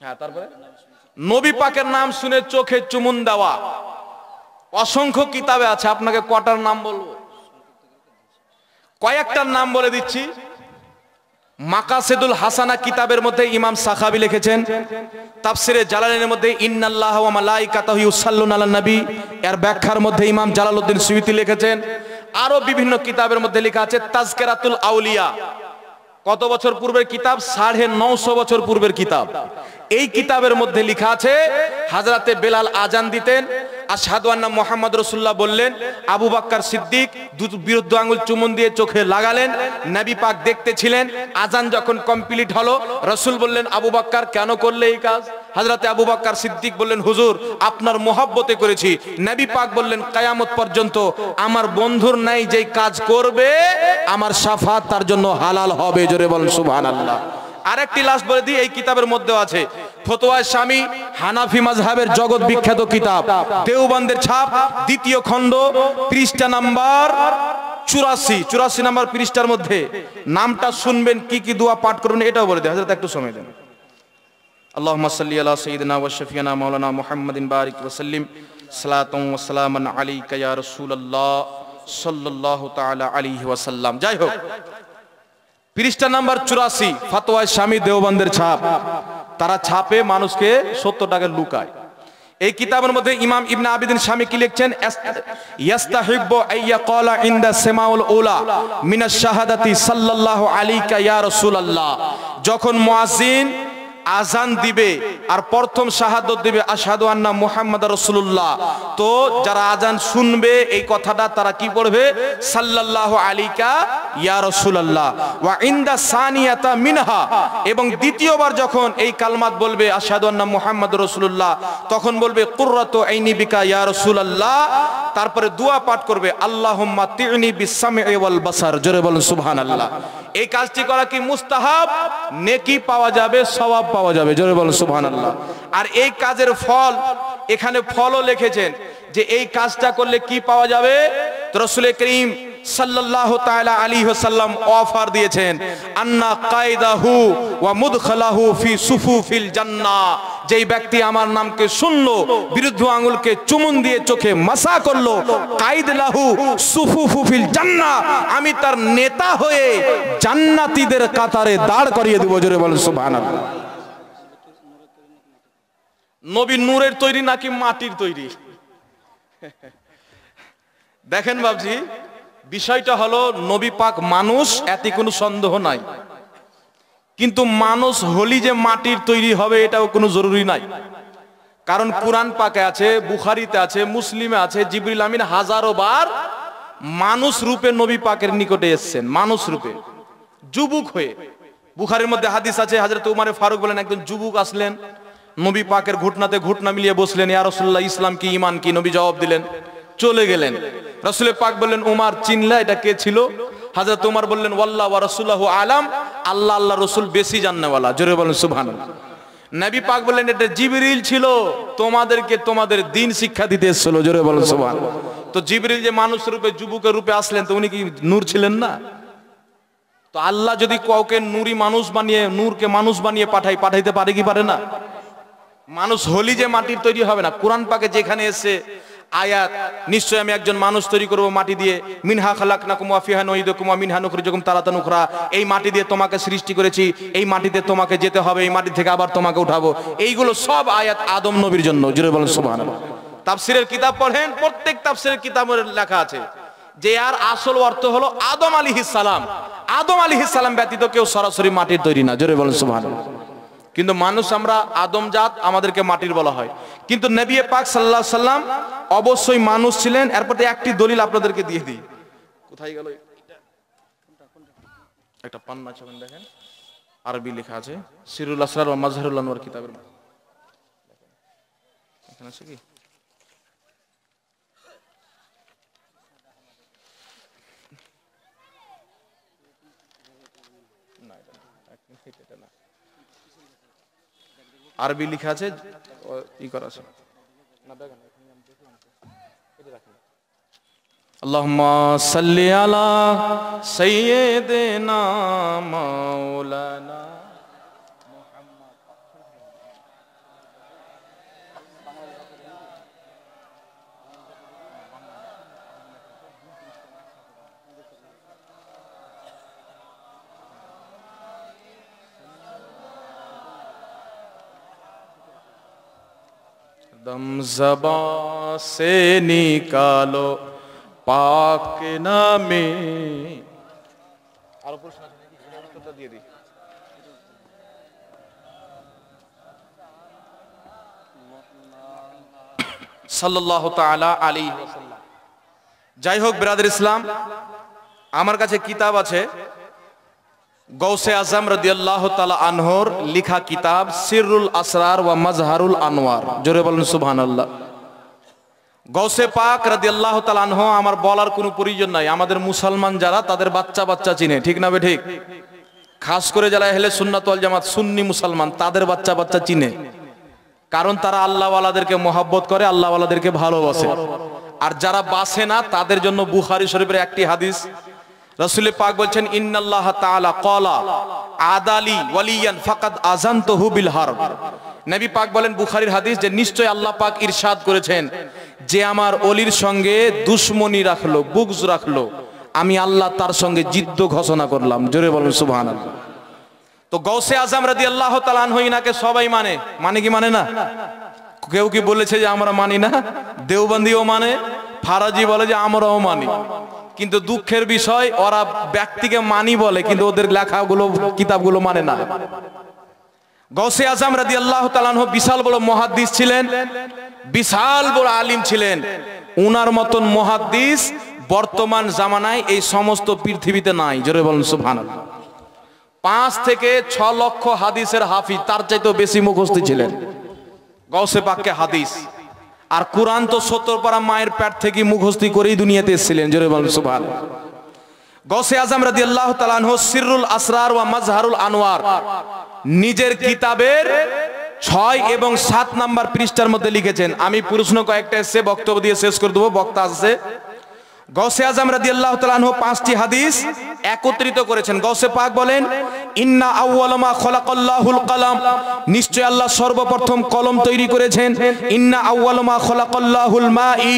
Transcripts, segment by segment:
হ্যাঁ, তারপরে নবী পাকের নাম শুনে চোখে চুমুন দেওয়া অসংখ্য কিতাবে আছে। আপনাকে কটার নাম বলবো? কয়েকটার নাম বলে দিচ্ছি। মাকাসিদুল হাসানা কিতাবের মধ্যে ইমাম সাখাবী লিখেছেন, তাফসিরে জালালাইনের মধ্যে ইন্নাল্লাহা ওয়া মালাইকাতাহু ইউসাল্লুনা আলান নবী, এর ব্যাখ্যার মধ্যে ইমাম জালালউদ্দিন সুয়ুতী লিখেছেন। আরো বিভিন্ন কিতাবের মধ্যে লেখা আছে তাজকিরাতুল আউলিয়া। কত বছর পূর্বের কিতাব? 950 বছর পূর্বের কিতাব। এই কিতাবের মধ্যে লেখা আছে হযরতে বেলাল আজান দিতেন, আশহাদু আন্না মুহাম্মদ রাসূলুল্লাহ বললেন, আবু বকর সিদ্দিক বিরুদ্ধ আঙ্গুল চুমুন দিয়ে চোখে লাগালেন, নবী পাক দেখতেছিলেন। আজান যখন কমপ্লিট হলো, রাসূল বললেন, আবু বকর কেন করলে এই কাজ? হযরতে আবু বকর সিদ্দিক বললেন, হুজুর আপনার মহব্বতে করেছি। নবী পাক বললেন, কিয়ামত পর্যন্ত আমার বন্ধুর নাই যেই কাজ করবে আমার শাফাত তার জন্য হালাল হবে। জোরে বলেন সুবহানাল্লাহ। আরেকটি লাস্ট বলে দিই, এই কিতাবের মধ্যেও আছে ফতোয়ায়ে শামী, হানাফি মাযহাবের জগৎ বিখ্যাত কিতাব, দেওবন্দের ছাপ, দ্বিতীয় খণ্ড, পৃষ্ঠা নাম্বার 84 নাম্বার পৃষ্ঠার মধ্যে নামটা শুনবেন, কি কি দোয়া পাঠ করবেন এটাও বলে দেয়। হযরত একটু সময় দেন। আল্লাহুম্মা সাল্লি আলা সাইয়্যিদিনা ওয়া শাফিয়ানা মাওলানা মুহাম্মাদিন বারিক ওয়া সাল্লিম সালাতান ওয়া সালামান আলাইকা ইয়া রাসূলুল্লাহ সাল্লাল্লাহু তাআলা আলাইহি ওয়া সাল্লাম। যাই হোক, পৃষ্ঠা নাম্বার 84, ফতোয়ায়ে শামী, দেওবন্দের ছাপ। তারা ছাপে মানুষকে 70 টাকা লুকায়। এই কিতাবের মধ্যে ইমাম ইবনে আবিদিন শামী কি লিখছেন? ইয়াস্তাহিব্বু আইয়া ক্বালা ইনদা সামাউল উলা মিনাশ শাহাদাতি সাল্লাল্লাহু আলাইকা ইয়া রাসূলুল্লাহ। যখন মুয়াজ্জিন আজান দিবে আর প্রথম শাহাদাত দিবে আশহাদু আন্না মুহাম্মাদার রাসূলুল্লাহ, তো যারা আজান শুনবে এই কথাটা তারা কি পড়বে? সাল্লাল্লাহু আলাইকা ইয়া রাসূলুল্লাহ। ওয়া ইনদা সানিয়াতা মিনহা, এবং দ্বিতীয়বার যখন এই কালমাত বলবে আশহাদু আন্না মুহাম্মাদুর রাসূলুল্লাহ, তখন বলবে কুররাতু আইনি বিকা ইয়া রাসূলুল্লাহ। তারপরে দোয়া পাঠ করবে আল্লাহুম্মা তি'নি বিস-সামঈ ওয়াল বাসার। জোরে বলুন সুবহানাল্লাহ। এই কাজটি করা কি মুস্তাহাব? নেকি পাওয়া যাবে, সওয়াব পাওয়া যাবে। জোরে বলুন সুবহানাল্লাহ। আর এই কাজের ফল, এখানে ফলও লিখেছেন যে এই কাজটা করলে কি পাওয়া যাবে। তো রাসূল করিম সাল্লাল্লাহু তাআলা আলাইহি ওয়াসাল্লাম অফার দিয়েছেন, আন্না কায়দাহু ওয়া মুদখালাহু ফি সুফুফিল জান্নাহ। যেই ব্যক্তি আমার নামকে শুনলো, বিরুদ্ধ আঙ্গুলকে চুমুন দিয়ে চোখে মাসা করলো, কায়দ লাহু সুফুফু ফিল জান্নাহ, আমি তার নেতা হয়ে জান্নাতীদের কাতারে দাঁড় করিয়ে দেব। জোরে বলেন সুবহানাল্লাহ। নবী নূরের তৈরি নাকি মাটির তৈরি? দেখেন বাবজি, বিষয়টা হলো নবী পাক মানুষ, এতে কোনো সন্দেহ নাই, কিন্তু মানুষ হলি যে মাটির তৈরি হবে এটাও কোনো জরুরি নাই। কারণ কুরআন পাকে আছে, বুখারীতে আছে, মুসলিমে আছে, জিবরিল আমিন হাজারো বার মানুষ রূপে নবী পাকের নিকটে এসেছেন, মানুষ রূপে, যুবক হয়ে। বুখারীর মধ্যে হাদিস আছে, হযরত উমর ফারুক বলেন, একজন যুবক আসলেন, নবী পাকের ঘুটনাতে ঘুটনা মিলিয়ে বসলেন, ইয়া রাসূলুল্লাহ ইসলাম কি, ঈমান কি? নবী জবাব দিলেন, চলে গেলেন। রাসূল পাক বললেন, উমর চিনলা এটা কে ছিল? হযরত উমর বললেন, ওয়াল্লাহ ওয়া রাসূলুহু আলাম, আল্লাহ আল্লাহ রাসূল বেশি জাননেওয়ালা। জোরে বলেন সুবহানাল্লাহ। নবী পাক বললেন, এটা জিবরিল ছিল, তোমাদেরকে তোমাদের দ্বীন শিক্ষা দিতে এসেছিল। জোরে বলেন সুবহানাল্লাহ। তো জিবরিল যে মানুষ রূপে, যুবকের রূপে আসলেন, তো উনি কি নূর ছিলেন না? তো আল্লাহ যদি কাউকে নূরি মানুষ বানিয়ে, নূরকে মানুষ বানিয়ে পাঠাইতে পারে কি পারে না? মানুষ হলি যে মাটির তৈরি হবে না। কুরআন পাকে যেখানে এসে আয়াত, নিশ্চয় আমি একজন মানুষ তৈরি করব মাটি দিয়ে, মিনহা খালাকনাকুম ওয়া ফিহা নুঈদুকুম ওয়া মিনহা নুখরিজুকুম তারাতান উখরা, এই মাটি দিয়ে তোমাকে সৃষ্টি করেছি, এই মাটিতে তোমাকে যেতে হবে, এই মাটি থেকে আবার তোমাকে উঠাবো। এইগুলো সব আয়াত আদম নবীর জন্য। জোরে বলেন সুবহানাল্লাহ। তাফসীরের কিতাব পড়েন, প্রত্যেক তাফসীরের কিতাবে লেখা আছে যে আর আসল অর্থ হলো আদম আলাইহিস সালাম। আদম আলাইহিস সালাম ব্যতীত কেউ সরাসরি মাটির তৈরি না। জোরে বলেন সুবহানাল্লাহ। কিন্তু মানুষ আমরা আদম জাত, আমাদেরকে মাটির বলা হয়, কিন্তু নবী পাক সাল্লাল্লাহু আলাইহি সাল্লাম অবশ্যই মানুষ ছিলেন। এরপর একটি দলিল আপনাদেরকে দিয়ে দিই। কোথায় গেল একটা পান্না, ছবেন দেখেন, আরবি লেখা আছে, সিরুল আসরার ওয়া মাজহারুল আনওয়ার কিতাবের। এখানে আছে কি? না, এটা না, আরবি লেখা আছে, ই করা আছে না, দেখেন এটা রাখেন। আল্লাহুম্মা সাল্লি আলা সাইয়্যিদিনা মাওলানা মুহাম্মদ। दम ज़बां से निकालो पाक नामे। সাল্লাল্লাহু তাআলা আলাইহি ওয়াসাল্লাম। যাই হোক ব্রাদার ইসলাম, আমার কাছে কিতাব আছে গৌসে আজম রাদিয়াল্লাহু তাআলা আনহুর লেখা কিতাব সিররুল আসরার ওয়া মাজহারুল আনওয়ার। জোরে বলেন সুবহানাল্লাহ। গৌসে পাক রাদিয়াল্লাহু তাআলা আনহু আমার বলার কোনো প্রয়োজন নাই, আমাদের মুসলমান যারা তাদের বাচ্চা বাচ্চা চিনে, ঠিক না ঠিক? খাস করে যারা আহলে সুন্নাত ওয়াল জামাত সুন্নি মুসলমান তাদের বাচ্চা বাচ্চা চিনে, কারণ তারা আল্লাহওয়ালাদেরকে মহব্বত করে, আল্লাহওয়ালাদেরকে ভালোবাসে। আর যারা বাসে না তাদের জন্য বুখারী শরীফের একটি হাদিস, রাসূল পাক বলছেন ইন্নাল্লাহ তাআলা ক্বালা আদালি ওয়ালিয়ান ফাকাদ আযানতুহু বিল হারব। নবী পাক বলেন বুখারীর হাদিস যে নিশ্চয় আল্লাহ পাক ইরশাদ করেছেন যে আমার ওলির সঙ্গে দুশমনি রাখলো, বুগজ রাখলো, আমি আল্লাহ তার সঙ্গে যুদ্ধ ঘোষণা করলাম। জোরে বলুন সুবহানাল্লাহ। তো গৌসে আজম রাদিয়াল্লাহু তাআলা আনহু ইনাকে সবাই মানে কি মানে না? কেউ কি বলেছে যে আমরা মানি না? দেওবন্দিও মানে, ফারাজি বলে যে আমরাও মানি। কিন্তু দুঃখের বিষয় ওরা ব্যক্তিকে মানি বলে কিন্তু ওদের লেখাগুলো কিতাবগুলো মানে না। গৌসে আজম রাদিয়াল্লাহু তাআলা আনহু বিশাল বড় মুহাদ্দিস ছিলেন, বিশাল বড় আলিম ছিলেন। উনার মতন মুহাদ্দিস বর্তমান জামানায় এই সমস্ত পৃথিবীতে নাই। জোরে বলুন সুবহানাল্লাহ। 5 থেকে 6 লক্ষ হাদিসের হাফিজ, তার চাইতেও বেশি মুখস্থ ছিলেন গৌসে পাককে হাদিস। আর কুরআন তো 70 পারা মায়ের পেট থেকে মুখস্থ করেই দুনিয়াতে এসেছিলেন। জোরে বলুন সুবহানাল্লাহ। গৌসে আজম রাদিয়াল্লাহু তাআলা আনহু সিররুল আসরার ওয়া মাজহারুল আনওয়ার নিজের কিতাবের 6 এবং 7 নাম্বার পৃষ্ঠার মধ্যে লিখেছেন। আমি প্রশ্ন কয়েকটা এসে বক্তব্য দিয়ে শেষ করে দেব, বক্তা আসছে। গৌসে আজম রাদিয়াল্লাহু তাআলা আনহু 5টি হাদিস একত্রিত করেছেন। গৌসে পাক বলেন ইন্না আউওয়ালা মা খালাকাল্লাহুল কলম, নিশ্চয় আল্লাহ সর্বপ্রথম কলম তৈরি করেছেন। ইন্না আউওয়ালা মা খালাকাল্লাহুল মাই,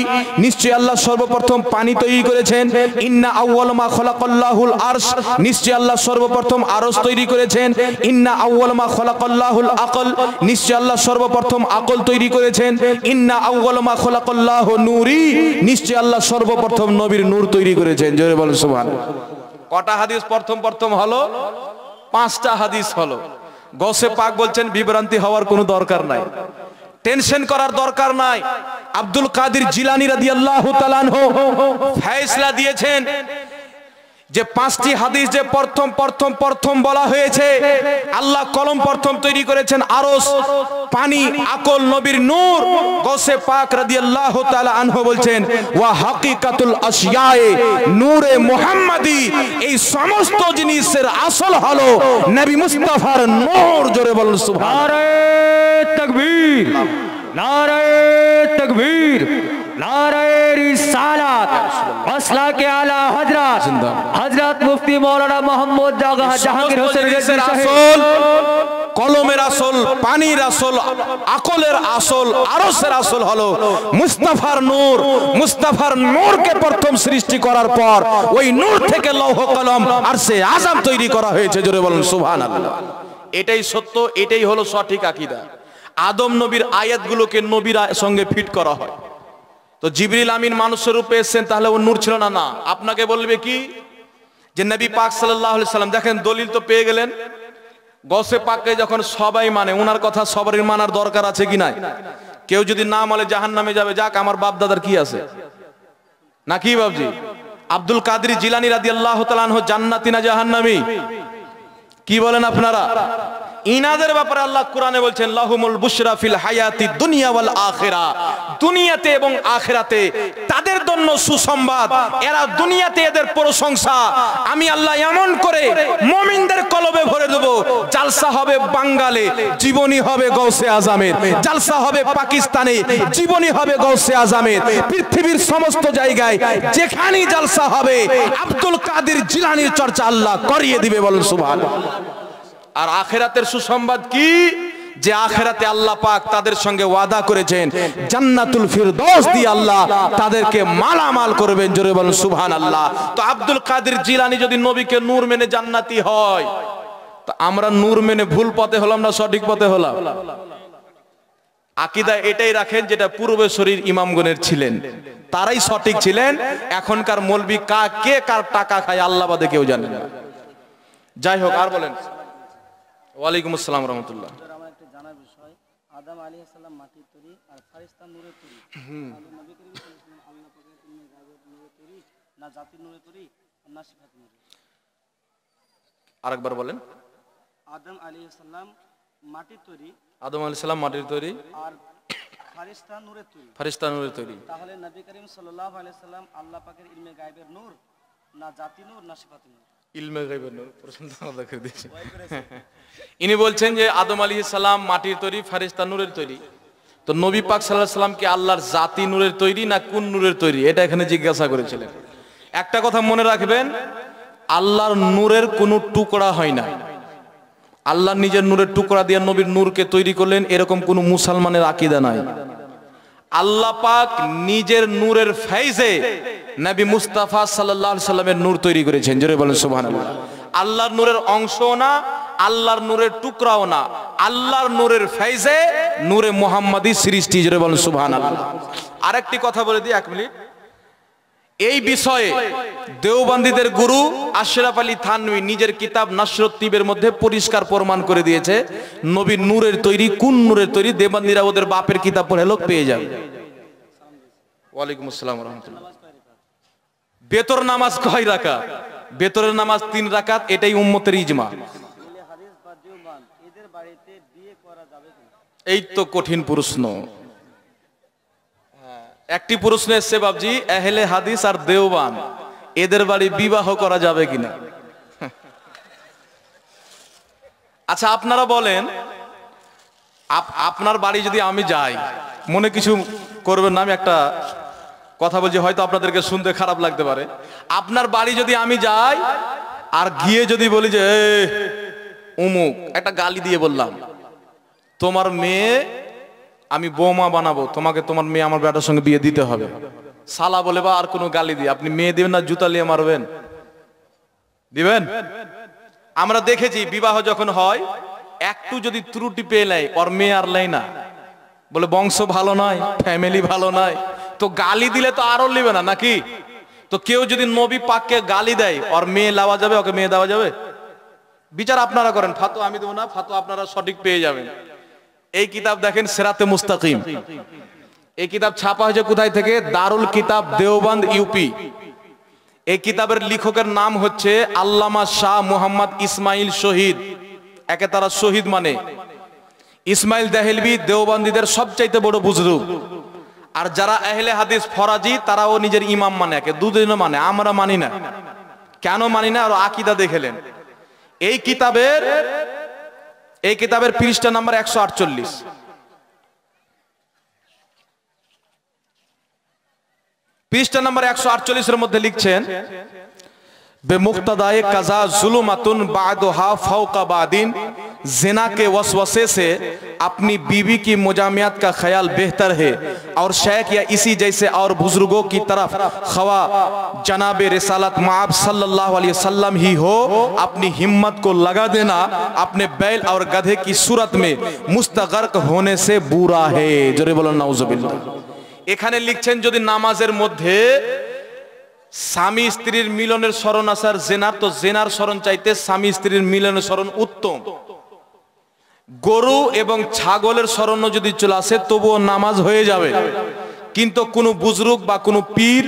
নিশ্চয় আল্লাহ সর্বপ্রথম পানি তৈরি করেছেন। ইন্না আউওয়ালা মা খালাকাল্লাহুল আরশ, নিশ্চয় আল্লাহ সর্বপ্রথম আরশ তৈরি করেছেন। ইন্না আউওয়ালা মা খালাকাল্লাহুল আকল, নিশ্চয় আল্লাহ সর্বপ্রথম আকল তৈরি করেছেন। ইন্না আউওয়ালা মা খালাকাল্লাহু নূরি, নিশ্চয় আল্লাহ সর্বপ্রথম নবীর নূর তৈরি করেছেন। জোরে বলেন সুবহানাল্লাহ। কটা হাদিস প্রথম হলো? 5টা হাদিস হলো। গৌসে পাক বলছেন বিভ্রান্তি হওয়ার কোনো দরকার নাই, টেনশন করার দরকার নাই। আব্দুল কাদের জিলানী রাদিয়াল্লাহু তাআলা আনহু ফয়সালা দিয়েছেন যে 5টি হাদিস যে প্রথম বলা হয়েছে, আল্লাহ কলম প্রথম তৈরি করেছেন, আরশ, পানি, আকল, নবীর নূর। গৌসে পাক রাদিয়াল্লাহু তাআলা আনহু বলছেন ওয়া হাকিকাতুল আশিয়ায়ে নূরে মুহাম্মাদি, এই সমস্ত জিনিসের আসল হলো নবী মুস্তাফার নূর। জোরে বলুন সুবহানাল্লাহ। নারে তাকবীর, নারে তাকবীর, নারে রিসালাত। মাসলা কে আলা হযরত মুফতি মাওলানা মোহাম্মদ জাহাঙ্গীর হোসেন রিজভী আসল, কলমের আসল, পানির আসল, আকলের আসল, আরশের আসল হলো মুস্তাফার নূর। মুস্তাফার নূরকে প্রথম সৃষ্টি করার পর ওই নূর থেকে লৌহ কলম আরশে আযম তৈরি করা হয়েছে। জোরে বলুন সুবহানাল্লাহ। এটাই সত্য, এটাই হলো সঠিক আকীদা। আদম নবীর আয়াতগুলোকে নবীর সঙ্গে ফিট করা হয়। তো জিবরিল আমিন মানুষের রূপে এসেছেন, তাহলে ও নূর ছিল না? না। আপনাকে বলবে কি যে নবী পাক সাল্লাল্লাহু আলাইহি সাল্লাম, দেখেন দলিল তো পেয়ে গেলেন। গৌসে পাককে যখন সবাই মানে, ওনার কথা সবারই মানার দরকার আছে কি নাই? কেউ যদি না মানে জাহান্নামে যাবে, যাক, আমার বাপ দাদার কি আছে না কি বাবজি? আব্দুল কাদের জিলানী রাদিয়াল্লাহু তাআলা আনহু জান্নাতি না জাহান্নামী? কি বলেন আপনারা? ইনাদের ব্যাপারে আল্লাহ কোরআনে বলছেন লাহুমুল বুশরা ফিল হায়াতি দুনিয়া ওয়াল আখিরা, দুনিয়াতে এবং আখিরাতে তাদের জন্য সুসংবাদ। এরা দুনিয়াতে এদের প্রশংসা আমি আল্লাহ এমন করে মুমিনদের কলবে ভরে দেব। জালসা হবে বাঙ্গালে, জীবনী হবে গৌসে আজমের। জালসা হবে পাকিস্তানে, জীবনী হবে গৌসে আজমের। পৃথিবীর সমস্ত জায়গায় যেখানেই জালসা হবে আব্দুল কাদের জিলানীর চর্চা আল্লাহ করিয়ে দিবে। বলুন সুবহানাল্লাহ। আর আখিরাতের সুসংবাদ কি? যে আখিরাতে আল্লাহ পাক তাদের সঙ্গে ওয়াদা করেছেন জান্নাতুল ফিরদৌস দিয়ে আল্লাহ তাদেরকে মালামাল করবেন। জোরে বলুন সুবহানাল্লাহ। তো আব্দুল কাদের জিলানী যদি নবীকে নূর মেনে জান্নাতি হয়, তো আমরা নূর মেনে ভুল পথে হলাম না সঠিক পথে হলাম? আকীদা এটাই রাখেন যেটা পূর্বসূরীর ইমামগণের ছিলেন, তারাই সঠিক ছিলেন। এখনকার মৌলবি কে কার টাকা খায় আল্লাহ বাদে কেউ জানে না। যাই হোক, আর বলেন। ওয়ালাইকুম আসসালাম রাহমাতুল্লাহ। আমার একটা জানার বিষয়, আদম আলাইহিস সালাম মাটির তৈরি আর ফারিস্তা নূরের তৈরি। তাহলে নবী করিম সাল্লাল্লাহু আলাইহি ওয়াসাল্লাম আল্লাহ পাকের ইলমে গায়বের নূরের তৈরি, না জাতির নূরের তৈরি, না সিফাতের নূরের? আরেকবার বলেন। আদম আলাইহিস সালাম মাটির তৈরি, আদম আলাইহিস সালাম মাটির তৈরি আর ফারিস্তা নূরের তৈরি। ফারিস্তা নূরের তৈরি। তাহলে নবী করিম সাল্লাল্লাহু আলাইহি সাল্লাম আল্লাহ পাকের ইলমে গায়বের নূর, না জাতি নূর, না সিফাতের নূর? ইলমে গায়বের নূর। প্রশ্নটা আলাদা করে দিয়েছেন। ইনি বলছেন যে আদম আলাইহিস সালাম মাটির তৈরি, ফারিস্তা নূরের তৈরি। তো নবী পাক সাল্লাল্লাহু আলাইহি সাল্লাম কি আল্লাহর জাতি নূরের তৈরি না কোন নূরের তৈরি, এটা এখানে জিজ্ঞাসা করেছিলেন। একটা কথা মনে রাখবেন, আল্লাহর নূরের কোনো টুকরা হয় না। আল্লাহ নিজের নূরের টুকরা দিয়ে নবীর নূরকে তৈরি করলেন, এরকম কোন মুসলমানের আকীদা নাই। আল্লাহ পাক নিজের নূরের ফেইজে নবী মুস্তাফা সাল্লাল্লাহু আলাইহি সাল্লামের নূর তৈরি করেছেন। জোরে বলেন সুবহানাল্লাহ। আল্লাহর নূরের অংশও না, আল্লাহর নূরের টুকরাও না, আল্লাহর নূরের ফেইজে নূরে মুহাম্মাদি সৃষ্টি। জোরে বলেন সুবহানাল্লাহ। আরেকটি কথা বলে দিই, 1 মিনিট। এই বিষয়ে দেওবন্দীদের গুরু আশরাফ আলী থানভী নিজের কিতাব নাসরুত-তিবের মধ্যে পরিষ্কার প্রমাণ করে দিয়েছে নবীর নূরের তৈরি কোন নূরের তৈরি। দেওবন্দীরা ওদের বাপের কিতাব পড়ে লোক পেয়ে যাবে। ওয়ালাইকুম আসসালাম ওয়া রাহমাতুল্লাহ। বেতর নামাজ কয় রাকাত? বেতরের নামাজ 3 রাকাত, এটাই উম্মতের ইজমা। হাদিস বা দেওবান এদের বাড়িতে বিয়ে করা যাবে কি? এই তো কঠিন প্রশ্ন। একটি প্রশ্ন এসছে বাবজি, আহলে হাদিস আর দেওবান এদের বাড়ি বিবাহ করা যাবে কিনা। আচ্ছা আপনারা বলেন, আপনার বাড়ি যদি আমি যাই, মনে কিছু করবেন না, আমি একটা কথা বলছি, হয়তো আপনাদেরকে শুনতে খারাপ লাগতে পারে। আপনার বাড়ি যদি আমি যাই আর গিয়ে যদি বলি যে উমুক, একটা গালি দিয়ে বললাম, তোমার মেয়ে আমি বৌমা বানাবো, তোমাকে তোমার মেয়ে আমার বেটার সঙ্গে বিয়ে দিতে হবে, সালা বলে বা আর কোনো গালি দিয়ে আপনি মেয়ে দিবেন না জুতা নিয়ে মারবেন? দিবেন? আমরা দেখেছি বিবাহ যখন হয় একটু যদি ত্রুটি পেয়ে নেয় ওর মেয়ে আর লাই না, বলে বংশ ভালো নয়, ফ্যামিলি ভালো নয়, তো গালি দিলে তো আরো নেবে না নাকি? তো কেউ যদি নবী পাককে গালি দেয় ওর মেয়ে লাওয়া যাবে, ওকে মেয়ে দেওয়া যাবে? বিচার আপনারা করেন, ফাতোয়া আমি দেবো না, ফাতোয়া আপনারা সঠিক পেয়ে যাবেন। এই কিতাব দেখেন সিরাতে মুস্তাকিম, এই কিতাব ছাপা হয়েছে কোথায় থেকে? দারুল কিতাব দেওবন্দ ইউপি। এই কিতাবের লেখকের নাম হচ্ছে আল্লামা শাহ মুহাম্মদ ইসমাইল শহীদ। একে তারা শহীদ মানে ইসমাইল দেহলভি দেওবন্দীদের সবচাইতে বড় বুজরুগ। আর যারা আহলে হাদিস ফরাজি তারাও নিজের ইমাম মানে, একে দুদিনও মানে, আমরা মানি না। কেন মানি না? আর আকীদা দেখলেন। এই কিতাবের পৃষ্ঠা নাম্বার 148। পৃষ্ঠা নাম্বার 148 এর মধ্যে লিখছেন, बेमुक्तदाए कज़ा ज़ुल्मतुन बादुहा फ़ौक़ बादिन, ज़िना के वसवसे से अपनी बीवी की मुजामियत का ख्याल बेहतर है और शेख या इसी जैसे और बुजुर्गों की तरफ खवा जनाब रिसालत माब सल्लल्लाहु अलैहि वसल्लम ही हो, अपनी हिम्मत को लगा देना अपने बैल और गधे की सूरत में मुस्तगर्क होने से बुरा है। जोरे बोलो नाउजुबिल्लाह। এখানে লিখছেন যদি নামাজের মধ্যে স্বামী স্ত্রীর মিলনের স্মরণ আসার জেনার, তো জেনার স্মরণ চাইতে স্বামী স্ত্রীর মিলনের স্মরণ উত্তম। গরু এবং ছাগলের স্মরণও যদি চলে আসে তবুও নামাজ হয়ে যাবে, কিন্তু কোনো বুজরুগ বা কোনো পীর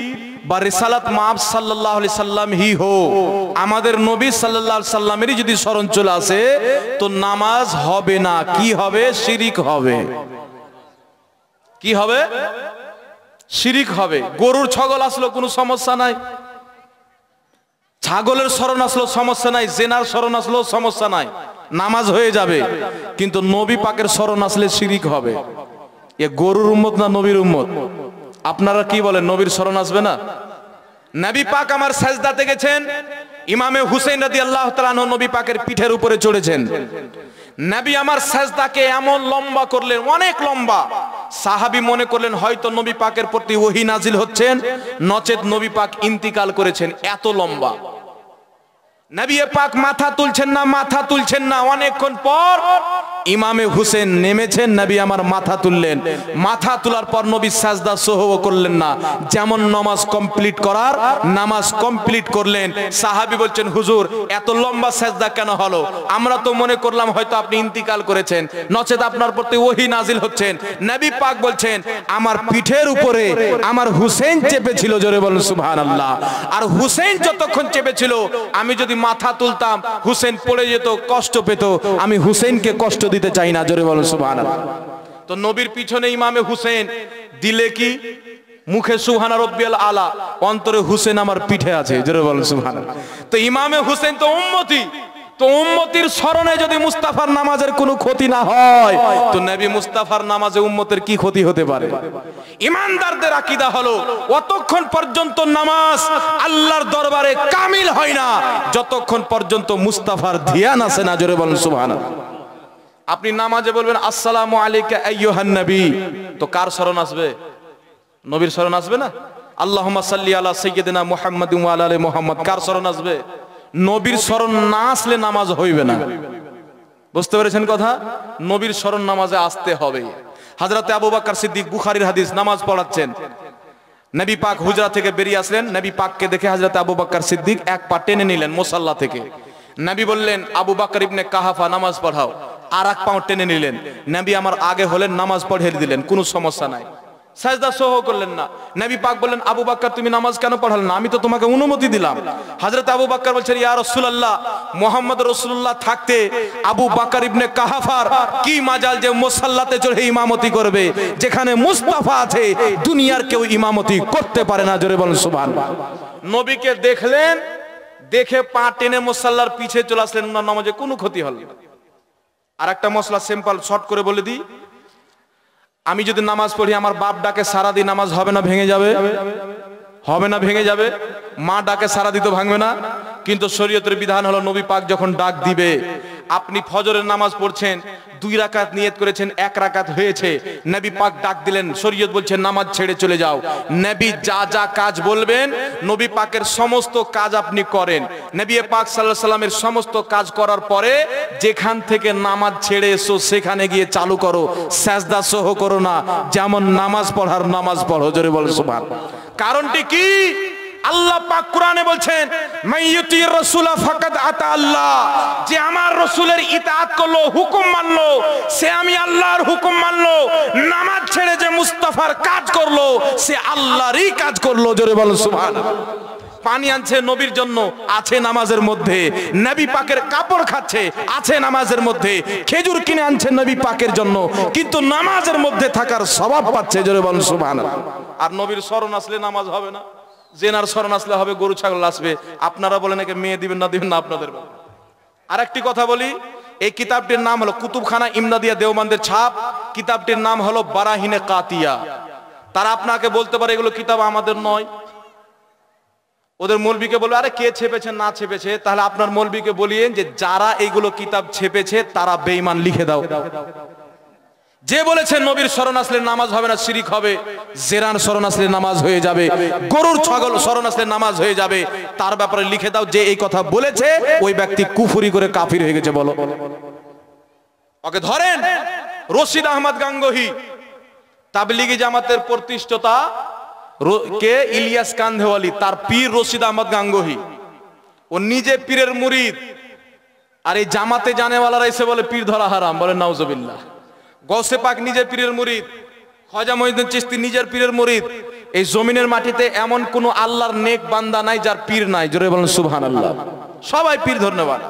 বা রিসালাত মাব সাল্লাল্লাহু আলাইহি সাল্লাম হি হো, আমাদের নবী সাল্লাল্লাহু আলাইহি সাল্লামেরই যদি স্মরণ চলে আসে তো নামাজ হবে না। কি হবে? শিরিক হবে। কি হবে? শিরিক হবে। গরুর ছাগল আসলো কোনো সমস্যা নাই, ছাগলের শরণ আসলো সমস্যা নাই, জেনার শরণ আসলো সমস্যা নাই, নামাজ হয়ে যাবে। কিন্তু নবী পাকের শরণ আসলে শিরিক হবে। এ গরুর উম্মত না নবীর উম্মত? আপনারা কি বলেন, নবীর শরণ আসবে না? নবী পাক আমার সাজদাতে গেছেন, ইমামে হুসেন রাদিয়াল্লাহু তাআলা আনহু নবী পাকের পিঠের উপরে চড়েছেন। নবী আমার সাজদাকে এমন লম্বা করলেন, অনেক লম্বা, সাহাবী মনে করলেন হয়তো নবী পাকের প্রতি ওহী নাজিল হচ্ছেন, নচেত নবী পাক ইন্তিকাল করেছেন, এত লম্বা। নবী পাক মাথা তুলছেন না, অনেকক্ষণ পর ইমামে হুসেন নেমেছেন, নবী আমার মাথা তুললেন। মাথা তোলার পর নবী সাজদা সহও করলেন না, যেমন নামাজ কমপ্লিট করার নামাজ কমপ্লিট করলেন। সাহাবী বলছেন, হুজুর এত লম্বা সাজদা কেন হলো? আমরা তো মনে করলাম হয়তো আপনি ইন্তিকাল করেছেন, নচেত আপনার প্রতি ওহী নাজিল হচ্ছেন। নবী পাক বলছেন, আমার পিঠের উপরে আমার হুসেন চেপেছিল, জোরে বলুন সুবহানাল্লাহ। আর হুসেন যতক্ষণ চেপেছিল, আমি যদি মাথা তুলতাম হুসেন পড়ে যেত, কষ্ট পেত। আমি হুসেনকে কষ্ট দিতে চাই না, জোরে বলুন সুবহানাল্লাহ। তো নবীর পিছনে ইমামে হুসেন, দিলে কি মুখে সুবহানা রাব্বিয়াল আলা, অন্তরে হুসেন আমার পিঠে আছে, জোরে বলুন সুবহানাল্লাহ। তো ইমামে হুসেন তো উম্মতি, তো উম্মতির স্মরণে যদি মুস্তাফার নামাজের কোনো ক্ষতি না হয়, তো নবী মুস্তাফার নামাজে উম্মতের কি ক্ষতি হতে পারে? ইমানদারদের আকীদা হলো অতক্ষণ পর্যন্ত নামাজ আল্লাহর দরবারে কামিল হয় না যতক্ষণ পর্যন্ত মুস্তাফার ধ্যান আসে না, জোরে বলুন সুবহানাল্লাহ। আপনি নামাজে বলবেন আসসালামু আলাইকা আইয়ুহান নবী, তো কার স্মরণ আসবে? নবীর স্মরণ আসবে না? আল্লাহুম্মা সাল্লি আলা সাইয়্যিদিনা মুহাম্মাদিন ওয়া আলা আলি মুহাম্মাদ, কার স্মরণ আসবে? নবীর স্মরণ না আসলে নামাজ হইবে না। বুঝতে পেরেছেন কথা? নবীর স্মরণ নামাজে আসতে হবে। হযরতে আবু বকর সিদ্দিক, বুখারীর হাদিস, নামাজ পড়াচ্ছেন, নবী পাক হুজরা থেকে বেরিয়ে আসলেন। নবী পাককে দেখে হযরতে আবু বকর সিদ্দিক এক পা টেনে নিলেন মুসাল্লা থেকে। নবী বললেন, আবু বকর ইবনে কাহাফা নামাজ পড়াও। আর এক পা টেনে নিলেন। নবী আমার আগে হলেন, নামাজ পড়িয়ে দিলেন, কোনো সমস্যা নাই। সাজদা সহ করলেন না। নবী পাক বললেন, আবু বকর তুমি নামাজ কেন পড়ালে না? আমি তো তোমাকে অনুমতি দিলাম। হযরত আবু বকর বলছেন, ইয়া রাসূলুল্লাহ, মুহাম্মদ রাসূলুল্লাহ থাকতে আবু বকর ইবনে কাহাফার কি মাজাল যে মুসাল্লাতে চড়ে ইমামতি করবে? যেখানে মুস্তাফা আছে দুনিয়ার কেউ ইমামতি করতে পারে না, জোরে বলুন সুবহানাল্লাহ। নবীকে দেখলেন, দেখে পা টেনে মুসাল্লার পিছে চলে আসলেন, ওনার নামাজে কোনো ক্ষতি হল না। আর একটা মশলা সিম্পল শর্ট করে বলে দিই, আমি যদি নামাজ পড়ি, আমার বাপ ডাকে সারা দিন, নামাজ হবে না ভেঙে যাবে? হবে না ভেঙে যাবে? মা ডাকে সারা দিতে ভাঙবে না? কিন্তু শরীয়তের বিধান হলো, নবী পাক যখন ডাক দিবে, আপনি ফজরের নামাজ পড়ছেন, 2 রাকাত নিয়ত করেছেন, 1 রাকাত হয়েছে, নবী পাক ডাক দিলেন, শরীয়ত বলছে নামাজ ছেড়ে চলে যাও। নবী যা যা কাজ বলবেন, নবী পাকের সমস্ত কাজ আপনি করেন। নবী পাক সাল্লাল্লাহু আলাইহি সাল্লামের সমস্ত কাজ করার পরে যেখান থেকে নামাজ ছেড়ে এসো সেখানে গিয়ে চালু করো, সাজদা সহ করো না, যেমন নামাজ পড়ার নামাজ পড়ো, জোরে বলো সুবহানাল্লাহ। কারণটি কি? আল্লাহ পাক কোরআনে বলছেন, মাইয়ুতির রাসূলা ফাকাদ আতা আল্লাহ, যে আমার রাসূলের ইতাআত করলো, হুকুম মানলো, সে আমি আল্লাহর হুকুম মানলো। নামাজ ছেড়ে যে মুস্তাফার কাজ করলো, সে আল্লাহরই কাজ করলো, জোরে বলো সুবহানাল্লাহ। পানি আনছে নবীর জন্য, আছে নামাজের মধ্যে। নবী পাকের কাপড় খাচ্ছে, আছে নামাজের মধ্যে। খেজুর কিনে আনছে নবী পাকের জন্য, কিন্তু নামাজের মধ্যে থাকার স্বভাব পাচ্ছে, জোরে বলুন সুবহানাল্লাহ। আর নবীর শরণ আসলে নামাজ হবে না, জেনার শরণ আসলে হবে, গরু ছাগল আসবে। আপনারা বলেন একে মেয়ে দিবেন না দিবেন না আপনাদের। আর একটি কথা বলি, এই কিতাবটির নাম হলো কুতুবখানা ইমদাদিয়া দেওবন্দের ছাপ। কিতাবটির নাম হলো বারাহিনে কাতিয়া। তারা আপনাকে বলতে পারে এগুলো কিতাব আমাদের নয়। ওদের মৌলবীকে বলবে, আরে কে ছেপেছে না ছেপেছে, তাহলে আপনার মৌলবীকে বলিয়েন যে যারা এইগুলো কিতাব ছেপেছে তারা বেঈমান, লিখে দাও। যে বলেছে নবীর শরণ আসলে নামাজ হবে না, শিরিক হবে, জেরান শরণ আসলে নামাজ হয়ে যাবে, গরুর ছাগল শরণ আসলে নামাজ হয়ে যাবে, তার ব্যাপারে লিখে দাও যে এই কথা বলেছে ওই ব্যক্তি কুফরি করে কাফির হয়ে গেছে। বলো, ওকে ধরেন। রশিদ আহমদ গাঙ্গোহী, তাবলিগি জামাতের প্রতিষ্ঠাতা কে? ইলিয়াস কান্ধেওয়ালি, তার পীর রশিদ আহমদ গাঙ্গোহী। ও নিজে পীরের মুরিদ, আর এই জামাতে জানেওয়ালারা এসে বলে পীর ধরা হারাম, বলে নাউজুবিল্লাহ। গৌসে পাক নিজে পীরের মুরিদ, খাজা মঈনুদ্দিন চিশতি নিজের পীরের মুরিদ। এই জমিনের মাটিতে এমন কোন আল্লাহর নেক বান্দা নাই যার পীর নাই, জোরে বলেন সুবহানাল্লাহ। সবাই পীর ধন্যবাদ।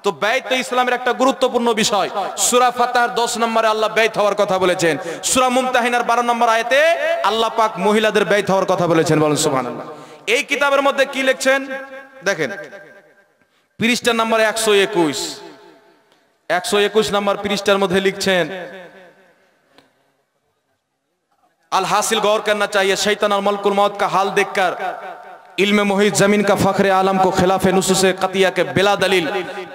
তো বেয়াত তো ইসলামের একটা গুরুত্বপূর্ণ বিষয়। সূরা ফাতিহার 10 নম্বরে আল্লাহ বেয়াত হওয়ার কথা বলেছেন। সূরা মুমতাহিনার 12 নম্বর আয়াতে আল্লাহ পাক মহিলাদের বেয়াত হওয়ার কথা বলেছেন, বলেন সুবহানাল্লাহ। এই কিতাবের মধ্যে কি লিখছেন দেখেন, পৃষ্ঠা নম্বর 121 নম্বর পৃষ্ঠার মধ্যে লিখছেন, अल हासिल गौर करना चाहिए, शैतान और मलकुल मौत का हाल देखकर इल्म मोहित जमीन का फख्र आलम को खिलाफ नुसूस कतिया के बिला दलील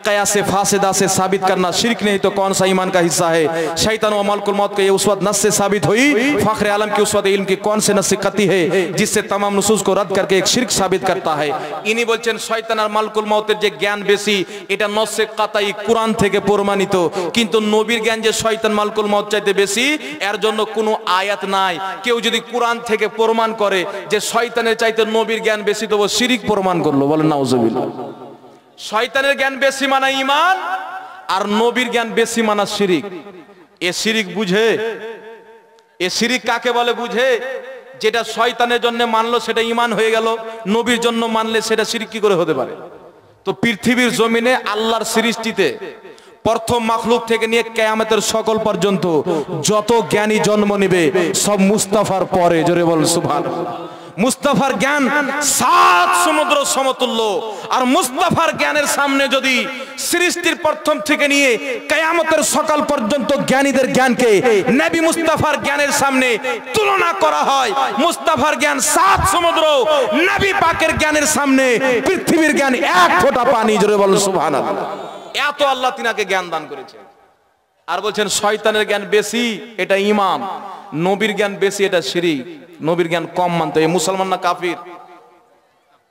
कयास फासिदा से साबित करना शिरक नहीं तो कौन सा ईमान का हिस्सा है। शैतान व मलकुल मौत के ये उसवत नस से साबित हुई, फख्र आलम की उसवत इल्म की कौन से नस कती है जिससे तमाम नुसूस को रद्द करके एक शिरक साबित करता है। इन्हीं बोलছেন শয়তান আর মালকুল মউতের যে জ্ঞান বেশি এটা নসে কাতাই কুরআন থেকে প্রমাণিত, কিন্তু নবীর জ্ঞান যে শয়তান মালকুল মউত চাইতে বেশি এর জন্য কোনো আয়াত নাই। কেউ যদি কুরআন থেকে প্রমাণ করে যে শয়তানের চাইতে নবীর জ্ঞান বেশি তো ও শিরক প্রমাণ করলো, বলেন নাউজুবিল্লাহ। শয়তানের জ্ঞান বেশি মানে ঈমান আর নবীর জ্ঞান বেশি মানে শিরক। এ শিরক বুঝে, এ শিরক কাকে বলে বুঝে? যেটা শয়তানের জন্য মানলো সেটা ঈমান হয়ে গেল, নবীর জন্য মানলে সেটা শিরক কি করে হতে পারে? তো পৃথিবীর জমিনে আল্লাহর সৃষ্টিতে প্রথম মাখলুক থেকে নিয়ে কিয়ামতের সকল পর্যন্ত যত জ্ঞানী জন্ম নেবে সব মুস্তাফার পরে, জোরে বল সুবহানাল্লাহ। মুস্তাফার জ্ঞান 7 সমুদ্র সমতুল্য, আর মুস্তাফার জ্ঞানের সামনে যদি সৃষ্টির প্রথম থেকে নিয়ে কিয়ামতের সকাল পর্যন্ত জ্ঞানীদের জ্ঞানকে নবী মুস্তাফার জ্ঞানের সামনে তুলনা করা হয়, মুস্তাফার জ্ঞান 7 সমুদ্র, নবী পাকের জ্ঞানের সামনে পৃথিবীর জ্ঞান এক ফোঁটা পানি, জোরে বল সুবহানাল্লাহ। এত আল্লাহ তিনাকে জ্ঞান দান করেছে। আর বলছেন শয়তানের জ্ঞান বেশি এটা ঈমান, নবীর জ্ঞান বেশি এটা শিরক। নবীর জ্ঞান কম মানতো এই মুসলমান না কাফির?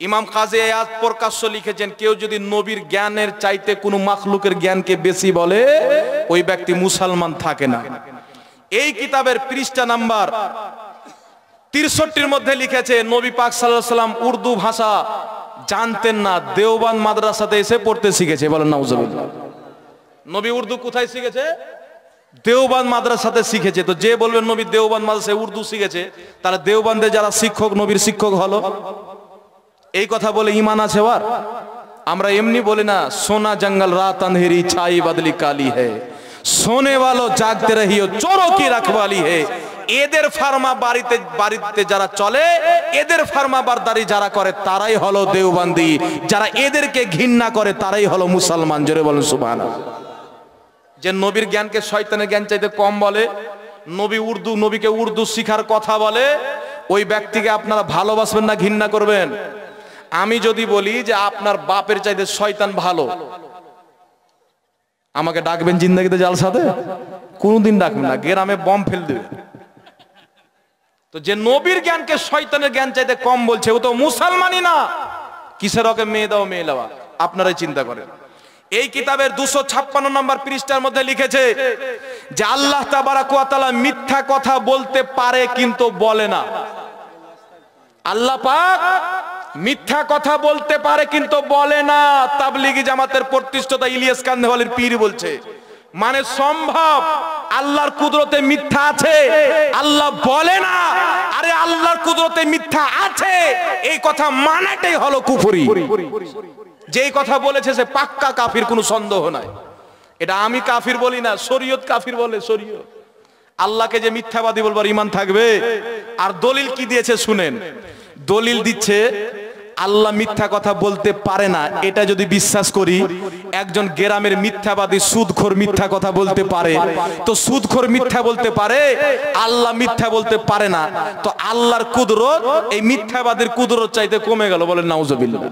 ইমাম কাজী আয়াত প্রকাশ্য লিখেছেন কেউ যদি নবীর জ্ঞানের চাইতে কোনো মাখলুকের জ্ঞানকে বেশি বলে ওই ব্যক্তি মুসলমান থাকে না। এই কিতাবের পৃষ্ঠা নাম্বার 63 মধ্যে লিখেছে নবী পাক সাল্লাল্লাহু আলাইহি সাল্লাম উর্দু ভাষা জানতেন না, দেওবান মাদ্রাসাতে এসে পড়তে শিখেছে, বলেন নাউজুবিল্লাহ। নবী উর্দু কোথায় শিখেছে? দেওবান মাদ্রাসাতে শিখেছে। তো যে বলবেন নবী দেওবান মাদ্রাসায় উর্দু শিখেছে, তাহলে দেওবান্দে যারা শিক্ষক নবীর শিক্ষক হলো, এই কথা বলে ঈমান আছে? আর আমরা এমনি বলি না সোনা জঙ্গল রাত अंधेरी ছাই বদলি কালি है, सोने वालों जागते रहियो चोरों की रखवाली है। এদের ফার্মা বাড়িতে যারা চলে, এদের ফার্মা বারদারি যারা করে তারাই হলো দেওবন্দি, যারা এদেরকে ঘৃণা করে তারাই হলো মুসলমান, জোরে বলেন সুবহানাল্লাহ। যে নবীর জ্ঞানকে শয়তানের জ্ঞান চাইতে কম বলে, নবীকে উর্দু শিখার কথা বলে, ওই ব্যক্তিকে আপনারা ভালোবাসবেন না ঘৃণা করবেন? আমি যদি বলি যে আপনার বাপের চাইতে শয়তান ভালো, আমাকে ডাকবেন জিন্দেগিতে জালসাতে? কোনদিন ডাকবেন না, গ্রামে বম ফেল দেবে। তো যে নবীর জ্ঞানকে শয়তানের জ্ঞান চাইতে কম বলছে ও তো মুসলমানই না। কিসের ওকে মেয়ে দাও মেয়ে লাওয়া, আপনারাই চিন্তা করেন। এই কিতাবের 256 নম্বর পৃষ্ঠার মধ্যে লিখেছে যে আল্লাহ তাবারাক ওয়া তাআলা মিথ্যা কথা বলতে পারে কিন্তু বলে না। আল্লাহ পাক মিথ্যা কথা বলতে পারে কিন্তু বলে না। তাবলিগি জামাতের প্রতিষ্ঠাতা ইলিয়াস কান্দেওয়ালির পীর বলছে, মানে সম্ভব আল্লাহর কুদরতে মিথ্যা আছে, আল্লাহ বলে না। আরে আল্লাহর কুদরতে মিথ্যা আছে এই কথা মানাটাই হলো কুফরি। যেই কথা বলেছে সে পাক্কা কাফির, কোনো সন্দেহ নাই। এটা আমি কাফির বলি না, শরীয়ত কাফির বলে। শরীয়ত আল্লাহকে যে মিথ্যাবাদী বলবার ঈমান থাকবে। আর দলিল কি দিয়েছে শুনেন, দলিল দিচ্ছে আল্লাহ মিথ্যা কথা বলতে পারে না। এটা যদি বিশ্বাস করি একজন গ্রামের মিথ্যাবাদী সুদখোর মিথ্যা কথা বলতে পারে, তো সুদখোর মিথ্যা বলতে পারে, আল্লাহ মিথ্যা বলতে পারে না, তো আল্লাহর কুদরত এই মিথ্যাবাদীর কুদরত চাইতে কমে গেল, বলেন নাউজুবিল্লাহ।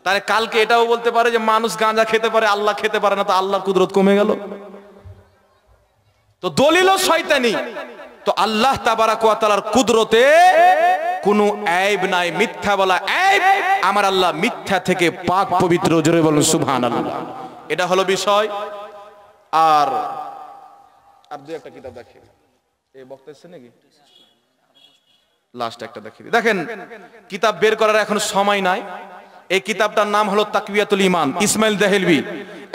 তাহলে কালকে এটাও বলতে পারে যে মানুষ গাঁজা খেতে পারে আল্লাহ খেতে পারে না, তো আল্লাহর কুদরত কমে গেল। তো দলিলও শয়তানি। তো আল্লাহ তাবারাক ওয়া তাআলার কুদরতে কোনো আইব নাই, মিথ্যা বলা আইব। আমার আল্লাহ মিথ্যা থেকে পাক পবিত্র, জোরে বলুন সুবহানাল্লাহ। এটা হলো বিষয়। আর দুই একটা কিতাব দেখিয়ে এই বক্তা এসেছে নাকি, লাস্ট একটা দেখিয়ে দেখেন। কিতাব বের করার এখন সময় নাই। এই কিতাবটার নাম হলো তাকওয়াতুল ঈমান, ইসমাইল দেহলভি।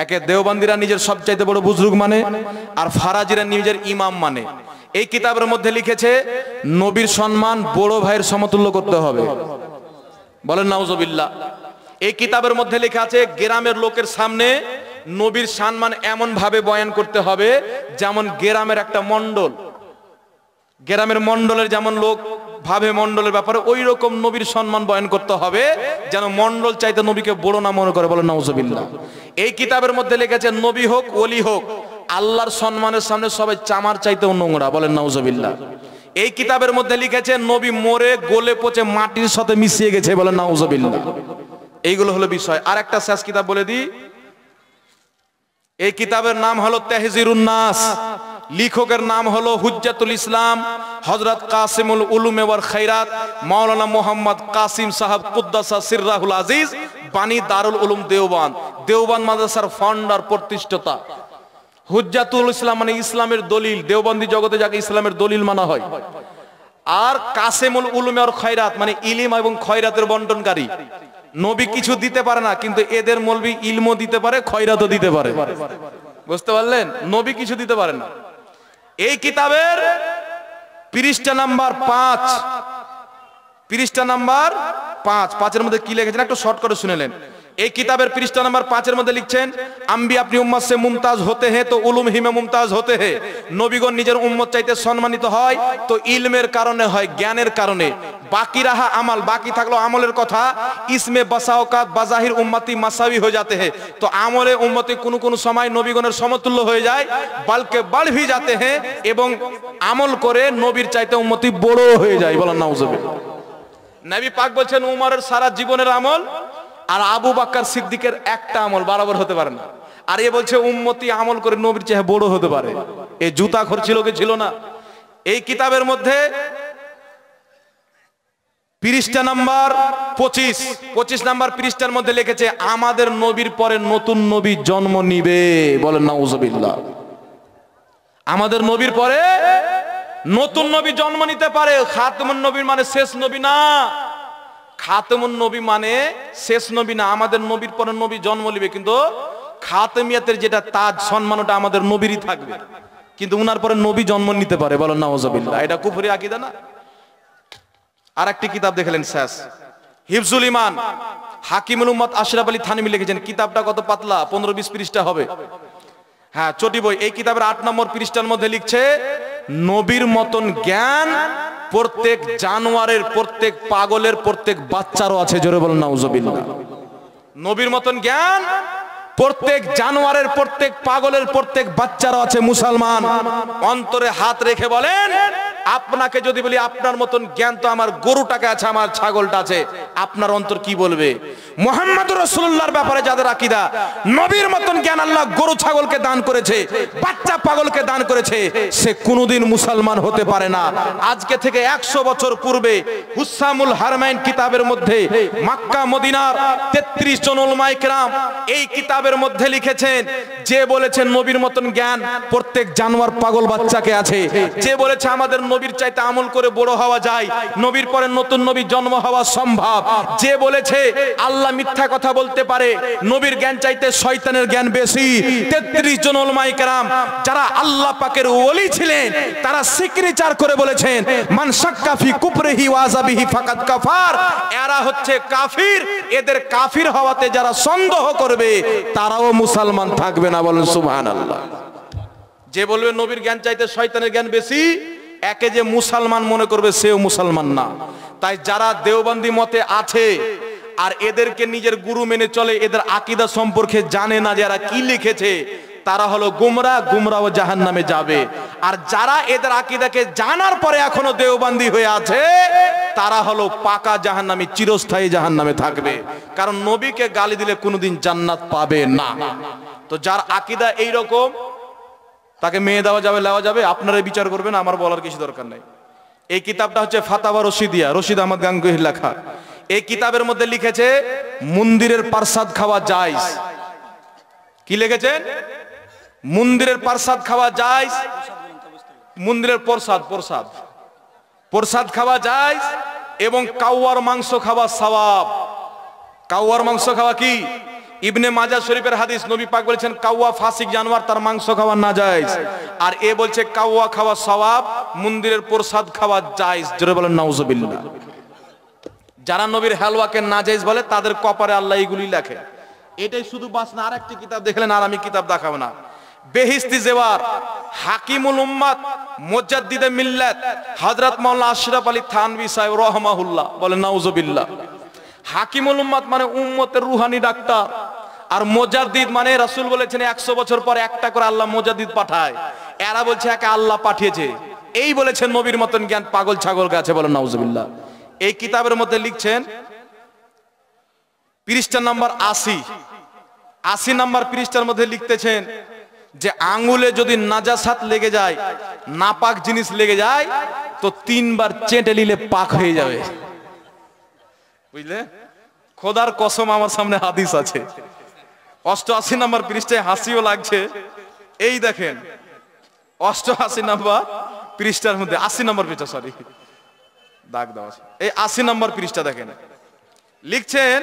একে দেওবন্দিরা নিজের সবচাইতে বড় বুজরুগ মানে, আর ফারাজিরা নিজের ইমাম মানে। এই কিতাবের মধ্যে লিখেছে নবীর সম্মান বড় ভাইয়ের সমতুল্য করতে হবে, বলেন নাউজুবিল্লাহ। এই কিতাবের মধ্যে লেখা আছে গ্রামের লোকের সামনে নবীর সম্মান এমন ভাবে বয়ান করতে হবে যেমন গ্রামের একটা মন্ডল, গ্রামের মন্ডলের যেমন লোক ভাবে মন্ডলের ব্যাপারে ওই রকম নবীর সম্মান বয়ান করতে হবে যেন মন্ডল চাইতে নবীকে বড় না মনে করে, বলেন নাউজুবিল্লাহ। এই কিতাবের মধ্যে লেখা নবী হোক ওলি হোক আল্লাহর সম্মানের সামনে সবাই চামার চাইতেও নোংরা, বলেন নাউজুবিল্লাহ। এই কিতাবের মধ্যে লিখেছে নবী মরে গলে পচে মাটির সাথে মিশিয়ে গেছে, বলেন নাউজুবিল্লাহ। এইগুলো হলো বিষয়। আর একটা শেষ কিতাব বলে দিই, এই কিতাবের নাম হলো তাহজিরুন নাস, লেখকের নাম হলো হুজ্জাতুল ইসলাম হযরত কাসিমুল উলুম ওয়াল খায়রাত মাওলানা মুহাম্মদ কাসিম সাহেব কুদ্দাসা সিররাহুল আজিজ বানী দারুল উলুম দেওবান, দেওবান মাদ্রাসার ফাউন্ডার প্রতিষ্ঠাতা। হুজ্জাতুল ইসলাম মানে ইসলামের দলিল, দেওবন্দি জগতে যাকে ইসলামের দলিল মানা হয়। আর কাসিমুল উলুম ওয়াল খায়রাত মানে ইলম এবং খয়রাতের বন্টনকারী। নবী কিছু দিতে পারে না, কিন্তু এদের মৌলবি ইলমও দিতে পারে, খয়রাতও দিতে পারে। বুঝতে পারলেন? নবী কিছু দিতে পারে না। এই কিতাবের পৃষ্ঠা নাম্বার 5, পৃষ্ঠা নাম্বার 5 মধ্যে কি লিখেছেন একটু শর্ট করে শুনেলেন। এই কিতাবের পৃষ্ঠা নাম্বার 5 মধ্যে লিখছেন, আম্বি আপনি উম্মত সে মুমতাজ হতে हैं तो उलूम ही में मुमताज होते हैं। নবীগণ নিজের উম্মত চাইতে সম্মানিত হয় তো ইলমের কারণে হয়, জ্ঞানের কারণে। বাকি রাহা আমল, বাকি থাকলো আমলের কথা, ইসমে বাসাওকাত বাজাহির উম্মতি মাসাবি হয়ে যাতে हैं। তো আমলে উম্মতি কোন সময় নবীগণের সমতুল্য হয়ে যায়, বলকে बढ़ भी जाते हैं, এবং আমল করে নবীর চাইতে উম্মতি বড় হয়ে যায়, বলেন নাউজুবিল্লাহ। নবী পাক বলছেন উমরের সারা জীবনের আমল আর আবু বকর সিদ্দিকের একটা আমল বরাবর হতে পারে না। আর এ বলছে উম্মতি আমল করে নবীর চেয়ে বড় হতে পারে। এই জুতা খোর ছিল কি ছিল না? এই কিতাবের মধ্যে পৃষ্ঠা নাম্বার 25 নাম্বার পৃষ্ঠার মধ্যে লিখেছে আমাদের নবীর পরে নতুন নবী জন্ম নিবে, বলেন নাউজুবিল্লাহ। আমাদের নবীর পরে নতুন নবী জন্ম নিতে পারে। খাতমুন নবী মানে শেষ নবী না, খাতমুন নবী মানে শেষ নবী না। আমাদের নবীর পরে নবী জন্ম নিবে, কিন্তু খাতমিয়াতের যেটা তাজ সম্মান ওটা আমাদের নবীরই থাকবে, কিন্তু উনার পরে নবী জন্ম নিতে পারে, বলেন নাউজুবিল্লাহ। এটা কুফরি আকীদা না? আর একটি কিতাব দেখলেন শেষ, হিফজুল ঈমান হাকিমুল উম্মত আশরাফ আলী থানভী লিখেছেন। কিতাবটা কত পাতলা, 15-20 পৃষ্ঠা হবে। হ্যাঁ, চটি বই। এই কিতাবের 8 নম্বর পৃষ্ঠার মধ্যে লিখছে নবীর মতন জ্ঞান প্রত্যেক জানোয়ারের, প্রত্যেক পাগলের, প্রত্যেক বাচ্চারও আছে, জোরে বলেন নাউজুবিল্লাহ। নবীর মতন জ্ঞান প্রত্যেক জানোয়ারের, প্রত্যেক পাগলের, প্রত্যেক বাচ্চারও আছে। মুসলমান অন্তরে হাত রেখে বলেন, আপনাকে যদি বলি আপনার মতন জ্ঞান তো আমার গরুটাকে আছে, আমার ছাগলটা আছে, আপনার অন্তর কি বলবে? মুহাম্মদুর রাসূলুল্লাহর ব্যাপারে যাদের আকীদা নবীর মতন জ্ঞান আল্লাহ গরু ছাগলকে দান করেছে, বাচ্চা পাগলকে দান করেছে, সে কোনোদিন মুসলমান হতে পারে না। আজকে থেকে 100 বছর পূর্বে হুসামুল হারমাইন কিতাবের মধ্যে মক্কা মদিনার 33 জন উলামায়ে কেরাম এই কিতাবের মধ্যে লিখেছেন, যে বলেছেন নবীর মতন জ্ঞান প্রত্যেক জানোয়ার পাগল বাচ্চাকে আছে, যে বলেছে আমাদের নবীর চাইতে আমল করে বড় হওয়া যায়, নবীর পরে নতুন নবী জন্ম হওয়া সম্ভব, যে বলেছে আল্লাহ মিথ্যা কথা বলতে পারে, নবীর জ্ঞান চাইতে শয়তানের জ্ঞান বেশি। 33 জন উলামায়ে কেরাম যারা আল্লাহ পাকের ওলি ছিলেন, তারা সিগনেচার করে বলেছেন মান শাক্কা ফি কুফরিহি ওয়া আযাবিহি ফাকাদ কাফার। এরা হচ্ছে কাফির, এদের কাফির হওয়াতে যারা সন্দেহ করবে তারাও মুসলমান থাকবে না, বলেন সুবহানাল্লাহ। যে বলবে নবীর জ্ঞান চাইতে শয়তানের জ্ঞান বেশি, একে যে মুসলমান মনে করবে সেও মুসলমান না। তাই যারা দেওবন্দি মতে আছে আর এদেরকে নিজের গুরু মেনে চলে, এদের আকীদা সম্পর্কে জানে না যারা কি লিখেছে, তারা হলো গুমরা ও জাহান্নামে যাবে। আর যারা এদের আকীদাকে জানার পরে এখনো দেওবন্দি হয়ে আছে, তারা হলো পাকা জাহান্নামী, চিরস্থায়ী জাহান্নামে থাকবে। কারণ নবীকে গালি দিলে কোনোদিন জান্নাত পাবে না। তো যার আকীদা এই রকম, তাকে মেয়ে দেওয়া যাবে, লেওয়া যাবে, আপনারাই বিচার করবেন, আমার বলার কিছু দরকার নাই। এই কিতাবটা হচ্ছে ফাতাওয়া রশিদিয়া, রশিদ আহমদ গাঙ্গুহির লেখা। এই কিতাবের মধ্যে লিখেছে মন্দিরের প্রসাদ খাওয়া জায়েজ। কি লিখেছেন? মন্দিরের প্রসাদ খাওয়া জায়েজ, মন্দিরের প্রসাদ খাওয়া জায়েজ, এবং কাওয়ার মাংস খাওয়া সওয়াব। কাওয়ার মাংস খাওয়া কি? ইবনে মাজাহ শরীফের হাদিস, নবী পাক বলেছেন কাওয়া ফাসিক জানোয়ার, তার মাংস খাওয়া নাজায়েজ। আর এ বলছে কাওয়া খাওয়া সওয়াব, মন্দিরের প্রসাদ খাওয়া জায়েজ। জোরে বলেন নাউজুবিল্লাহ। যারা নবীর হালওয়াকে নাজায়েজ বলে তাদের কপারে আল্লাহ এইগুলি লেখে। এটাই শুধু বাস না, আরেকটি কিতাব দেখলেন, আর আমি কিতাব দেখাবো না। বেহিস্তি জেওয়ার হাকিমুল উম্মাত মুজাদ্দিদে মিল্লাত হযরত মাওলানা আশরাফ আলী থানভী সাহেব রাহমাহুল্লাহ, বলেন নাউজুবিল্লাহ। হাকিমুল উম্মাত মানে উম্মতের রুহানি ডাক্তার, আর মুজাদ্দিদ মানে রাসূল বলেছেন 100 বছর পর একটা করে আল্লাহ মুজাদ্দিদ পাঠায়। এরা বলছে একা আল্লাহ পাঠিয়েছে। এই বলেছেন নবীর মতন জ্ঞান পাগল ছাগল গাছে, বলেন নাউজুবিল্লাহ। এই কিতাবের মধ্যে লিখছেন পৃষ্ঠা নাম্বার 80 নাম্বার পৃষ্ঠার মধ্যে লিখতেছেন যে আঙ্গুলে যদি নাজাসাত লেগে যায়, নাপাক জিনিস লেগে যায়, তো 3 বার চেটে নিলে পাক হয়ে যাবে। বুঝলে, খোদার কসম আমার সামনে হাদিস আছে। 88 নাম্বার পৃষ্ঠায় হাসিও লাগছে। এই দেখেন 88 নাম্বার পৃষ্ঠার মধ্যে 80 নম্বর পৃষ্ঠা, সরি দাগ দেওয়া আছে, এই 80 নম্বর পৃষ্ঠা দেখেন लिखছেন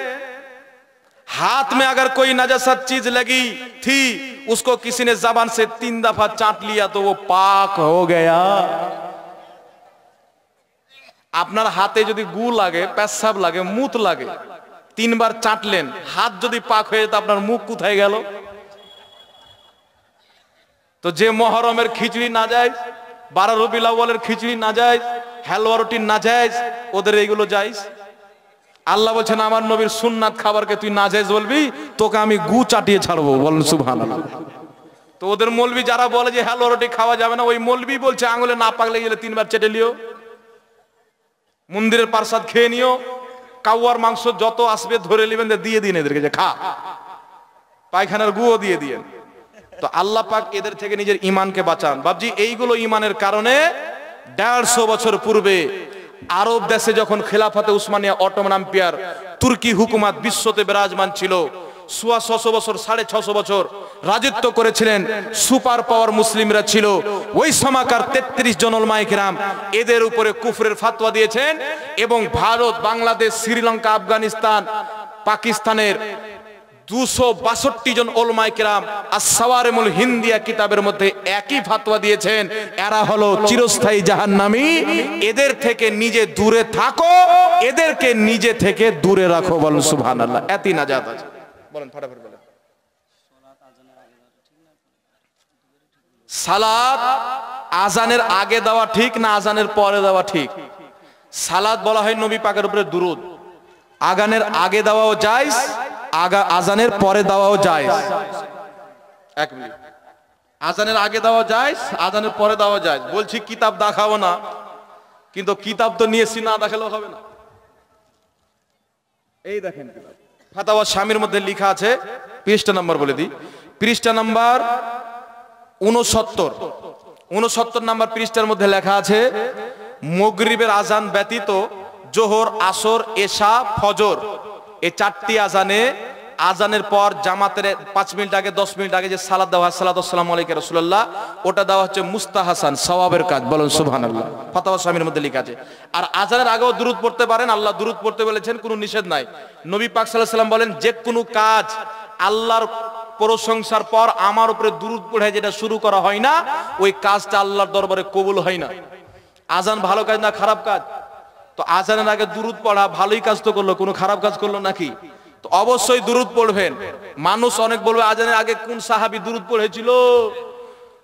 हाथ में अगर कोई नजासत चीज लगी थी, उसको किसी ने जबान से 3 दफा चाट लिया तो वो पाक हो गया। আপনার হাতে যদি গু লাগে, পেশাব লাগে, মুত লাগে, 3 বার চাটলেন, হাত যদি পাক হয়ে যেত, আপনার মুখ কোথায় গেল? তো যে মুহররমের খিচুড়ি না যায়, 12 রবিউল আউয়ালের খিচুড়ি না যায়, হালুয়া রুটি না যায়, ওদের এইগুলো জায়েজ। আল্লাহ বলছেন আমার নবীর সুন্নাত খাবারকে তুই নাজায়েজ বলবি, তোকে আমি গু চাটিয়ে ছাড়বো, বলেন সুবহানাল্লাহ। তো ওদের মৌলবি যারা বলে যে হালুয়া রুটি খাওয়া যাবে না, ওই মৌলবি বলছে আঙুলে না পাক লেগে গেলে 3 বার চেটে লিও, মন্দিরের প্রসাদ খেয়ে নিও, কাউয়ার মাংস যত আসবে ধরে নেবেন, দিয়ে দিন এদেরকে যে খা, পায়খানার গুও দিয়ে দিয়েন। তো আল্লাহ পাক এদের থেকে নিজের ঈমানকে বাঁচান। বাবজি এইগুলো ঈমানের কারণে 150 বছর পূর্বে আরব দেশে যখন খেলাফতে উসমানিয়া অটোমান এম্পায়ার তুর্কি হুকুমত বিশ্বতে বিরাজমান ছিল, 600 বছর 650 বছর রাজত্ব করেছিলেন, সুপার পাওয়ার মুসলিমরা ছিল, ওই সময়কার 33 জন উলামায়ে কিরাম এদের উপরে কুফরের ফতোয়া দিয়েছেন, এবং ভারত, বাংলাদেশ, শ্রীলঙ্কা, আফগানিস্তান, পাকিস্তানের 262 জন উলামায়ে কিরাম আস-সাওয়ারিমুল হিন্দিয়া কিতাবের মধ্যে একই ফতোয়া দিয়েছেন, এরা হলো চিরস্থায়ী জাহান্নামী, এদের থেকে নিজে দূরে থাকো, এদেরকে নিজে থেকে দূরে রাখো, বলেন সুবহানাল্লাহ। এতই নাজাত আছে, বলেন ফটাফট বলেন। সালাত আজানের আগে দেওয়া ঠিক না আজানের পরে দেওয়া ঠিক? সালাত বলা হয় নবী পাকের উপরে দুরূদ, আজানের আগে দেওয়াও জায়েজ, আজানের পরে দেওয়াও জায়েজ। এক মিনিট, আজানের আগে দেওয়া জায়েজ, আজানের পরে দেওয়া জায়েজ। বলছি কিতাব দেখাবো না, কিন্তু কিতাব তো নিয়েছি, না দেখালেও হবে না। এই দেখেন কিতাব ফাতাওয়া শামির মধ্যে লেখা আছে, পৃষ্ঠা নাম্বার বলে দিই, পৃষ্ঠা নাম্বার 69 নাম্বার পৃষ্ঠার মধ্যে লেখা আছে, মাগরিবের আজান ব্যতীত জোহর, আসর, এশা, ফজর এই 4টি আজানে, আজানের পর জামাতের 5 মিনিট আগে 10 মিনিট আগে যে সালাত দেওয়া হয়, সালাতু ওয়াসসালামু আলাইকা রাসূলুল্লাহ, ওটা দেওয়া হচ্ছে মুস্তাহাসান, সওয়াবের কাজ, বলেন সুবহানাল্লাহ। ফাতাওয়া শামির মধ্যে লেখা আছে। আর আজানের আগেও দুরূদ পড়তে পারেন, আল্লাহ দুরূদ পড়তে বলেছেন, কোনো নিষেধ নাই। নবী পাক সাল্লাল্লাহু আলাইহি সাল্লাম বলেন, যে কোনো কাজ আল্লাহর প্রশংসার পর আমার উপরে দুরূদ পড়ে যেটা শুরু করা হয় না, ওই কাজটা আল্লাহর দরবারে কবুল হয় না। আজান ভালো কাজ না খারাপ কাজ? তো আজানের আগে দুরূদ পড়া ভালোই কাজ তো করলো, কোনো খারাপ কাজ করলো নাকি? তো অবশ্যই দুরূদ পড়বেন। মানুষ অনেক বলবে আজানের আগে কোন সাহাবী দুরূদ পড়েছিল,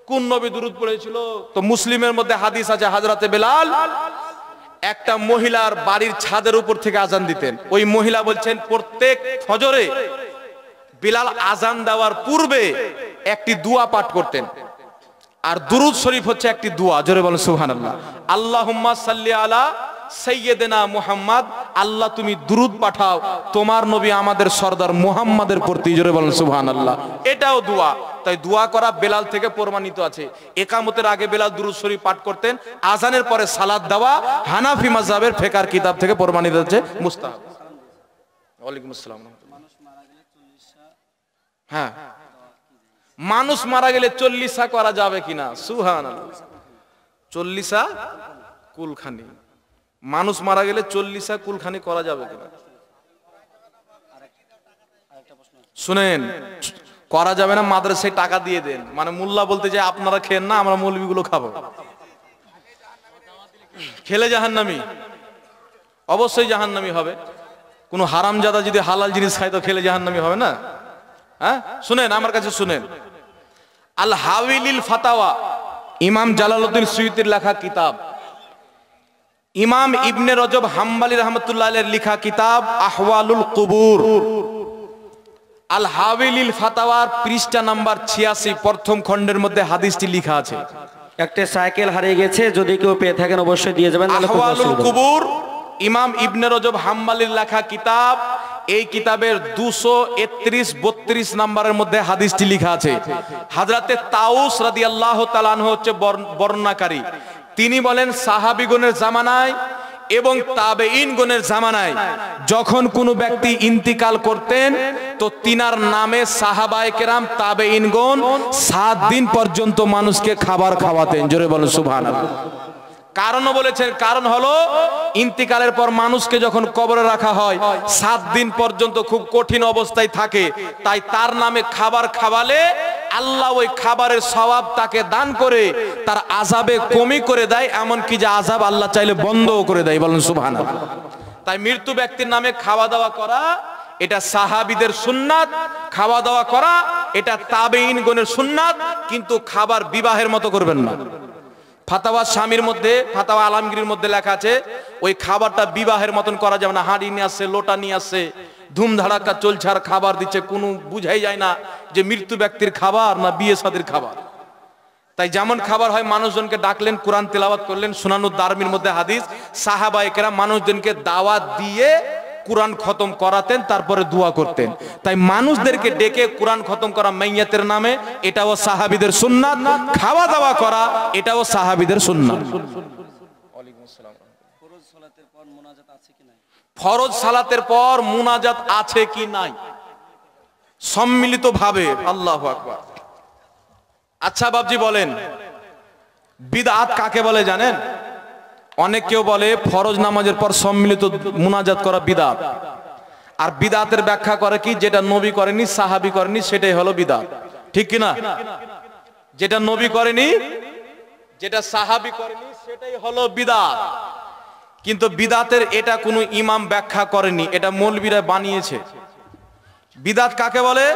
কোন নবী দুরূদ পড়েছিল? তো মুসলিমের মধ্যে হাদিস আছে, হযরতে বেলাল একটা মহিলার বাড়ির ছাদের উপর থেকে আজান দিতেন। ওই মহিলা বলছেন প্রত্যেক ফজরে বেলাল আজান দেওয়ার পূর্বে একটি দোয়া পাঠ করতেন, আর দুরূদ শরীফ হচ্ছে একটি দোয়া, জোরে বলেন সুবহানাল্লাহ। আল্লাহুম্মা সাল্লি আলা সাইয়্যিদিনা মুহাম্মদ, আল্লাহ তুমি দুরূদ পাঠাও তোমার নবী আমাদের সরদার মুহাম্মাদের প্রতি, জোরে বলেন সুবহানাল্লাহ। এটাও দোয়া। তাই দোয়া করা বেলাল থেকে প্রমাণিত আছে। ইকামতের আগে বেলাল দুরূদ শরীফ পাঠ করতেন, আজানের পরে সালাত দেওয়া হানাফি মাযহাবের ফিকহের কিতাব থেকে প্রমাণিত আছে মুস্তাহাব। ওয়ালাইকুম আসসালাম। হ্যাঁ, মানুষ মারা গেলে 40 করা যাবে কিনা? সুবহানাল্লাহ। 40 কুলখানি, মানুষ মারা গেলে 40 কুলখানি করা যাবে কিনা? শুনেন, করা যাবে না, মাদ্রাসায় টাকা দিয়ে দেন, মানে মোল্লা বলতে যায় আপনারা খেন না, আমরা মৌলবীগুলো খাবো। খেলে জাহান্নামী, অবশ্যই জাহান্নামী হবে। কোনো হারামজাদা যদি হালাল জিনিস খায় তো খেলে জাহান্নামী হবে না? হ্যাঁ, শুনেন আমার কাছে শুনেন, আল হাওয়াইলিল ফাতাওয়া, ইমাম জালালউদ্দিন সুয়ুতির লেখা কিতাব, ইমাম ইবনে রজব হাম্বলি রাহমাতুল্লাহ আলাইহির লেখা কিতাব আহওয়ালুল কুবুর, আল হাওয়াইলিল ফাতাওয়ার পৃষ্ঠা নাম্বার 86 প্রথম খণ্ডের মধ্যে হাদিসটি লেখা আছে। একটা সাইকেল হারিয়ে গেছে, যদি কেউ পেয়ে থাকেন অবশ্যই দিয়ে যাবেন। আহওয়ালুল কুবুর ইমাম ইবনে রজব হাম্বলির লেখা কিতাব, এই কিতাবের 231-32 নম্বরের মধ্যে হাদিসটি লেখা আছে। হযরতে তাউস রাদিয়াল্লাহু তাআলা আনহু হচ্ছে বর্ণনাকারী। তিনি বলেন সাহাবীগণের জামানায় এবং তাবেঈনগণের জামানায় যখন কোনো ব্যক্তি ইন্তিকাল করতেন তো তিনার নামে সাহাবায়ে কেরাম তাবেঈনগণ 7 দিন পর্যন্ত মানুষকে খাবার খাওয়াতেন। জোরে বলেন সুবহানাল্লাহ। কারণও বলেছেন, কারণ হলো ইন্তিকালের পর মানুষকে যখন কবরে রাখা হয় 7 দিন পর্যন্ত খুব কঠিন অবস্থায় থাকে, তাই তার নামে খাবার খাওয়ালে আল্লাহ ওই খাবারের সওয়াব তাকে দান করে তার আযাবে কমি করে দেয়, এমনকি যে আযাব আল্লাহ চাইলে বন্ধও করে দেয়। বলেন সুবহানাল্লাহ। তাই মৃত্যু ব্যক্তির নামে খাওয়া দাওয়া করা এটা সাহাবীদের সুন্নাত, খাওয়া দাওয়া করা এটা তাবেঈনগণের সুন্নাত, কিন্তু খাবার বিবাহের মতো করবেন না। ফাতাওয়া স্বামীর মধ্যে, ফাতাওয়া আলমগীরের মধ্যে লেখা আছে ওই খাবারটা বিবাহের মতন করা যাবে না। হাঁড়ি নিয়ে আসছে, লোটা নিয়ে আসছে, ধুমধাড়াক্কা চলছে আর খাবার দিচ্ছে, কোনো বুঝাই যায় না যে মৃত্যু ব্যক্তির খাবার না বিয়ে শাদীর খাবার। তাই যেমন খাবার হয় মানুষজনকে ডাকলেন, কোরআন তেলাওয়াত করলেন, সুনানুদ দারমির মধ্যে হাদিস সাহাবায়ে কেরাম মানুষজনকে দাওয়াত দিয়ে কোরআন খতম করাতেন, তারপরে দোয়া করতেন। তাই মানুষদেরকে ডেকে কোরআন খতম করা মাইয়াতের নামে এটাও সাহাবীদের সুন্নাত, খাওয়া দাওয়া করা এটাও সাহাবীদের সুন্নাত। ফরজ সালাতের পর মুনাজাত আছে কি নাই? ফরজ সালাতের পর মুনাজাত আছে কি নাই সম্মিলিত ভাবে। আল্লাহু আকবার। আচ্ছা বাবজি বলেন বিদআত কাকে বলে জানেন? অনেক কেউ বলে ফরজ নামাজের পর সম্মিলিত মুনাজাত করা বিদআত, আর বিদআতের ব্যাখ্যা করে কি যেটা নবী করেনি, সাহাবী করেনি, সেটাই হলো বিদআত। ঠিক কি না? যেটা নবী করেনি, যেটা সাহাবী করেনি, সেটাই হলো বিদআত। কিন্তু বিদআতের এটা কোনো ইমাম ব্যাখ্যা করেনি, এটা মৌলবীরা বানিয়েছে। বিদআত কাকে বলে?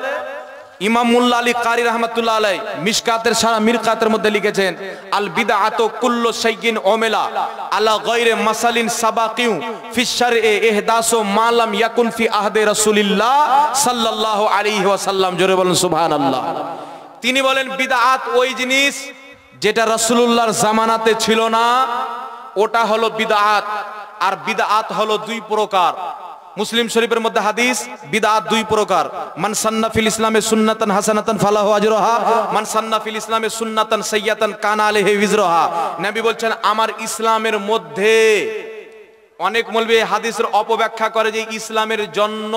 ইমাম মুল্লা আলী কারি রাহমাতুল্লাহ আলাইহি মিশকাতের সারা মিরকাতের মধ্যে লিখেছেন, আল বিদআতু কুল্লু শাইইন উমিলা আলা গায়রি মাসালিন সাবাকিউ ফি শারঈ ইহদাসু মা লাম ইয়াকুন ফি আহদি রাসূলিল্লাহ সাল্লাল্লাহু আলাইহি ওয়াসাল্লাম। জোরে বলেন সুবহানাল্লাহ। তিনি বলেন বিদআত ওই জিনিস যেটা রাসূলুল্লাহর জামানাতে ছিল না, ওটা হলো বিদআত। আর বিদআত হলো দুই প্রকার। মুসলিম শরীফের মধ্যে হাদিস, বিদআত দুই প্রকার। মান সান্না ফিল ইসলামে সুন্নাতান হাসানাতান ফালাহু আজরুহা, মান সান্না ফিল ইসলামে সুন্নাতান সাইয়্যাতান কানা আলাইহি বিজরুহা। নবী বলছেন আমার ইসলামের মধ্যে, অনেক মৌলবী হাদিসের অপব্যাখ্যা করে যে ইসলামের জন্য,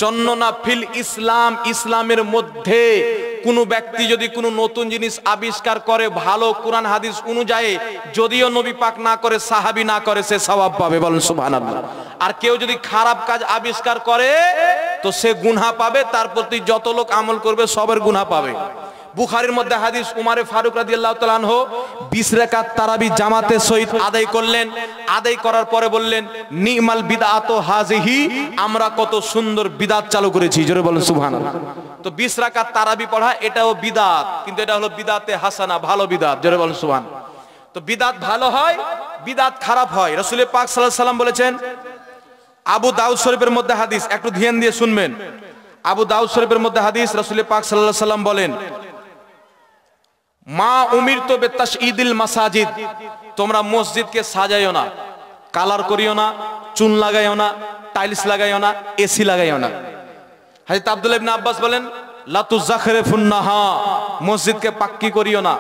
জন্য না, ফিল ইসলাম, ইসলামের মধ্যে কোন ব্যক্তি যদি কোনো নতুন জিনিস আবিষ্কার করে ভালো কোরআন হাদিস অনুযায়ী, যদিও নবী পাক না করে, সাহাবী না করে, সে সওয়াব পাবে। বলেন সুবহানাল্লাহ। আর কেউ যদি খারাপ কাজ আবিষ্কার করে তো সে গুনাহ পাবে, তার প্রতি যত লোক আমল করবে সবের গুনাহ পাবে। বুখারীর মধ্যে হাদিস, উমারে ফারুক রাদিয়াল্লাহু তাআলা আনহু 20 রাকাত তারাবি জামাতের সহিত আদায় করলেন। আদায় করার পরে বললেন নিমাল বিদআতু হাযিহি, আমরা কত সুন্দর বিদআত চালু করেছি। জোরে বলেন সুবহানাল্লাহ। তো 20 রাকাত তারাবি পড়া এটাও বিদআত, কিন্তু এটা হলো বিদআতে হাসানা, ভালো বিদআত। জোরে বলেন সুবহানাল্লাহ। তো বিদআত ভালো হয়, বিদআত খারাপ হয়। রাসূল পাক সাল্লাল্লাহু আলাইহি ওয়াসাল্লাম বলেছেন, আবু দাউদ শরীফের মধ্যে হাদিস, একটু ধ্যান দিয়ে শুনবেন। আবু দাউদ শরীফের মধ্যে হাদিস, রাসূল পাক সাল্লাল্লাহু আলাইহি ওয়াসাল্লাম বলেন মা উমিরতু বিতাশঈদিল মাসাজিদ, তোমরা মসজিদকে সাজাইও না, কালার করিও না, চুন লাগাইও না, টাইলস লাগাইও না, এসি লাগাইও না। হযরত আব্দুল্লাহ ইবনে আব্বাস বলেন লা তুযাখরিফুন্নাহা, মসজিদকে পাক্কি করিও না।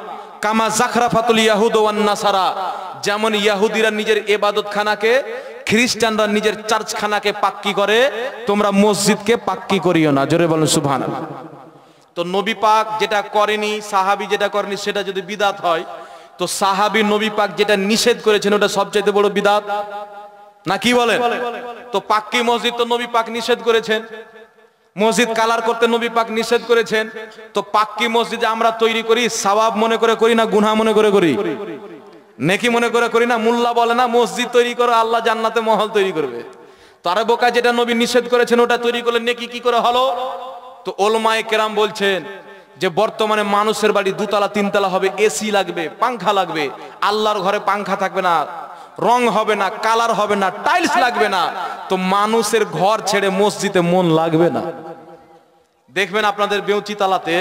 কামা যাখরাফাতুল ইয়াহুদ ওয়ান নাসারা, যেমন ইহুদিরা নিজের ইবাদতখানাকে, খ্রিস্টানরা নিজের চার্চখানাকে পাক্কি করে, তোমরা মসজিদকে পাক্কি করিও না। জোরে বলেন সুবহানাল্লাহ। তো নবী পাক যেটা করেনি, সাহাবী যেটা করেনি, সেটা যদি বিদআত হয়, তো সাহাবী নবী পাক যেটা নিষেধ করেছেন ওটা সবচেয়ে বড় বিদআত না, কি বলেন? তো পাক্কি মসজিদ তো নবী পাক নিষেধ করেছেন, মসজিদ কালার করতে নবী পাক নিষেধ করেছেন। তো পাক্কি মসজিদ আমরা তৈরি করি সওয়াব মনে করে করি না গুনাহ মনে করে করি? নেকি মনে করে করি না? মোল্লা বলে না মসজিদ তৈরি করো আল্লাহ জান্নাতে মহল তৈরি করবে। তারে বোকা, যেটা নবী নিষেধ করেছেন ওটা তৈরি করলে নেকি কি করে হলো? তো ওলামায়ে কেরাম বলছেন যে বর্তমানে মানুষের বাড়ি 2 তলা 3 তলা হবে, এসি লাগবে, পাংখা লাগবে। আল্লাহর ঘরে পাংখা থাকবে না, রং হবে না, কালার হবে না, টাইলস লাগবে না। তো মানুষের ঘর ছেড়ে মসজিদে মন লাগবে না। দেখবেন আপনাদের বেউচি তালাতে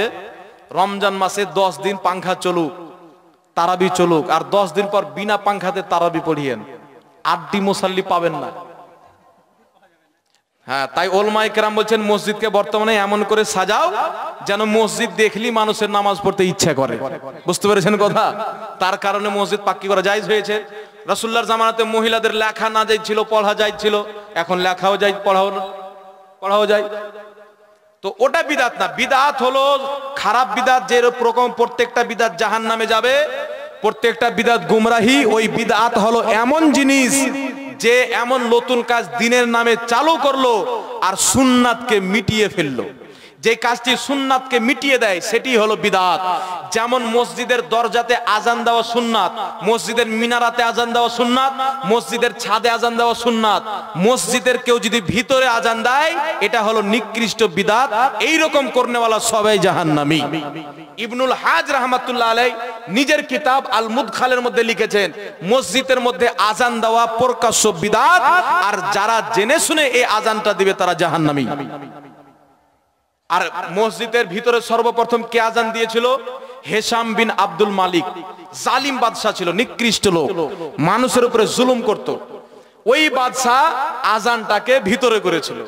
রমজান মাসে 10 দিন পাংখা চলুক, তারাবি চলুক, আর 10 দিন পর বিনা পাংখাতে তারাবি পড়িয়েন, 8টি মুসাল্লি পাবেন না। হ্যাঁ, তাই ওলামায়ে কেরাম বলছেন মসজিদকে বর্তমানে এমন করে সাজাও যেন মসজিদ দেখলি মানুষের নামাজ পড়তে ইচ্ছা করে। বুঝতে পেরেছেন কথা? তার কারণে মসজিদ পাক্কি করা জায়েজ হয়েছে। রাসূলুল্লাহর জামানাতে মহিলাদের লেখা না জায়েজ ছিল, পড়া জায়েজ ছিল, এখন লেখাও জায়েজ, পড়াও যায়। তো ওটা বিদআত না। বিদআত হলো খারাপ বিদআত, যে রকম প্রত্যেকটা বিদআত জাহান্নামে যাবে, প্রত্যেকটা বিদআত গুমরাহি। ওই বিদআত হলো এমন জিনিস যে এমন নতুন কাজ দিনের নামে চালু করলো আর সুন্নাতকে মিটিয়ে ফেললো। যে কাজটি সুন্নাতকে মিটিয়ে দেয় সেটি হলো বিদআত। যেমন মসজিদের দরজাতে আজান দেওয়া সুন্নাত, মসজিদের মিনারাতে আজান দেওয়া সুন্নাত, মসজিদের ছাদে আজান দেওয়া সুন্নাত। মসজিদের কেউ যদি ভিতরে আজান দেয় এটা হলো নিকৃষ্ট বিদআত। এই রকম করনেওয়ালা সবাই জাহান্নামী। ইবনুল হাজ রাহমাতুল্লাহ আলাইহি নিজের কিতাব আল মুদখালের মধ্যে লিখেছেন, মসজিদের মধ্যে আজান দেওয়া প্রকাশ্য বিদআত, আর যারা জেনে শুনে এই আজানটা দিবে তারা জাহান্নামী। আর মসজিদের ভিতরে সর্বপ্রথম কে আজান দিয়েছিল? হেশাম বিন আব্দুল মালিক। জালিম বাদশা ছিল, নিকৃষ্ট লোক, মানুষের উপরে জুলুম করত। ওই বাদশা আজানটাকে ভিতরে করেছিল।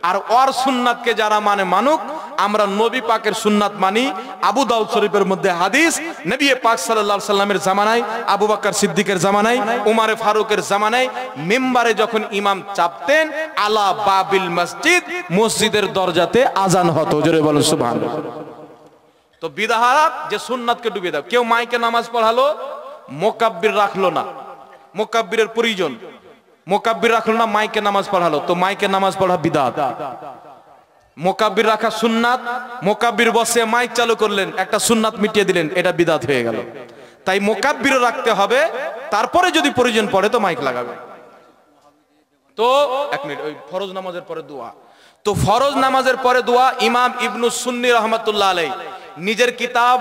আর ওর সুন্নাতকে যারা মানে মানুক, আমরা নবী পাকের সুন্নাত মানি। আবু দাউদ শরীফের মধ্যে হাদিস, নবী পাক সাল্লাল্লাহু আলাইহি সাল্লামের জামানায়, আবু বকর সিদ্দিকের জামানায়, উমরে ফারুকের জামানায় মিম্বারে যখন ইমাম চাপতেন, আলা বাবিল মসজিদ, মসজিদের দরজাতে আজান হতো। জোরে বলেন সুবহানাল্লাহ। তো বিদআত যে সুন্নাতকে ডুবিয়ে দাও। কেউ মাইকে নামাজ পড়ালো, মুকাব্বির রাখলো না, মুকাব্বিরের প্রয়োজন, মুকাব্বির রাখলো না, মাইকে নামাজ পড়ালো, তো মাইকে নামাজ পড়া বিদআত। মুকাব্বির রাখা সুন্নাত, মুকাব্বির বসে মাইক চালু করলেন, একটা সুন্নাত মিটিয়ে দিলেন, এটা বিদআত হয়ে গেল। তাই মুকাব্বিরও রাখতে হবে, তারপরে যদি প্রয়োজন পড়ে তো মাইক লাগাবে। তো এক মিনিট, ওই ফরজ নামাজের পরে দোয়া। তো ফরজ নামাজের পরে দোয়া ইমাম ইবনু সুন্নি রাহমাতুল্লাহ আলাইহি নিজের কিতাব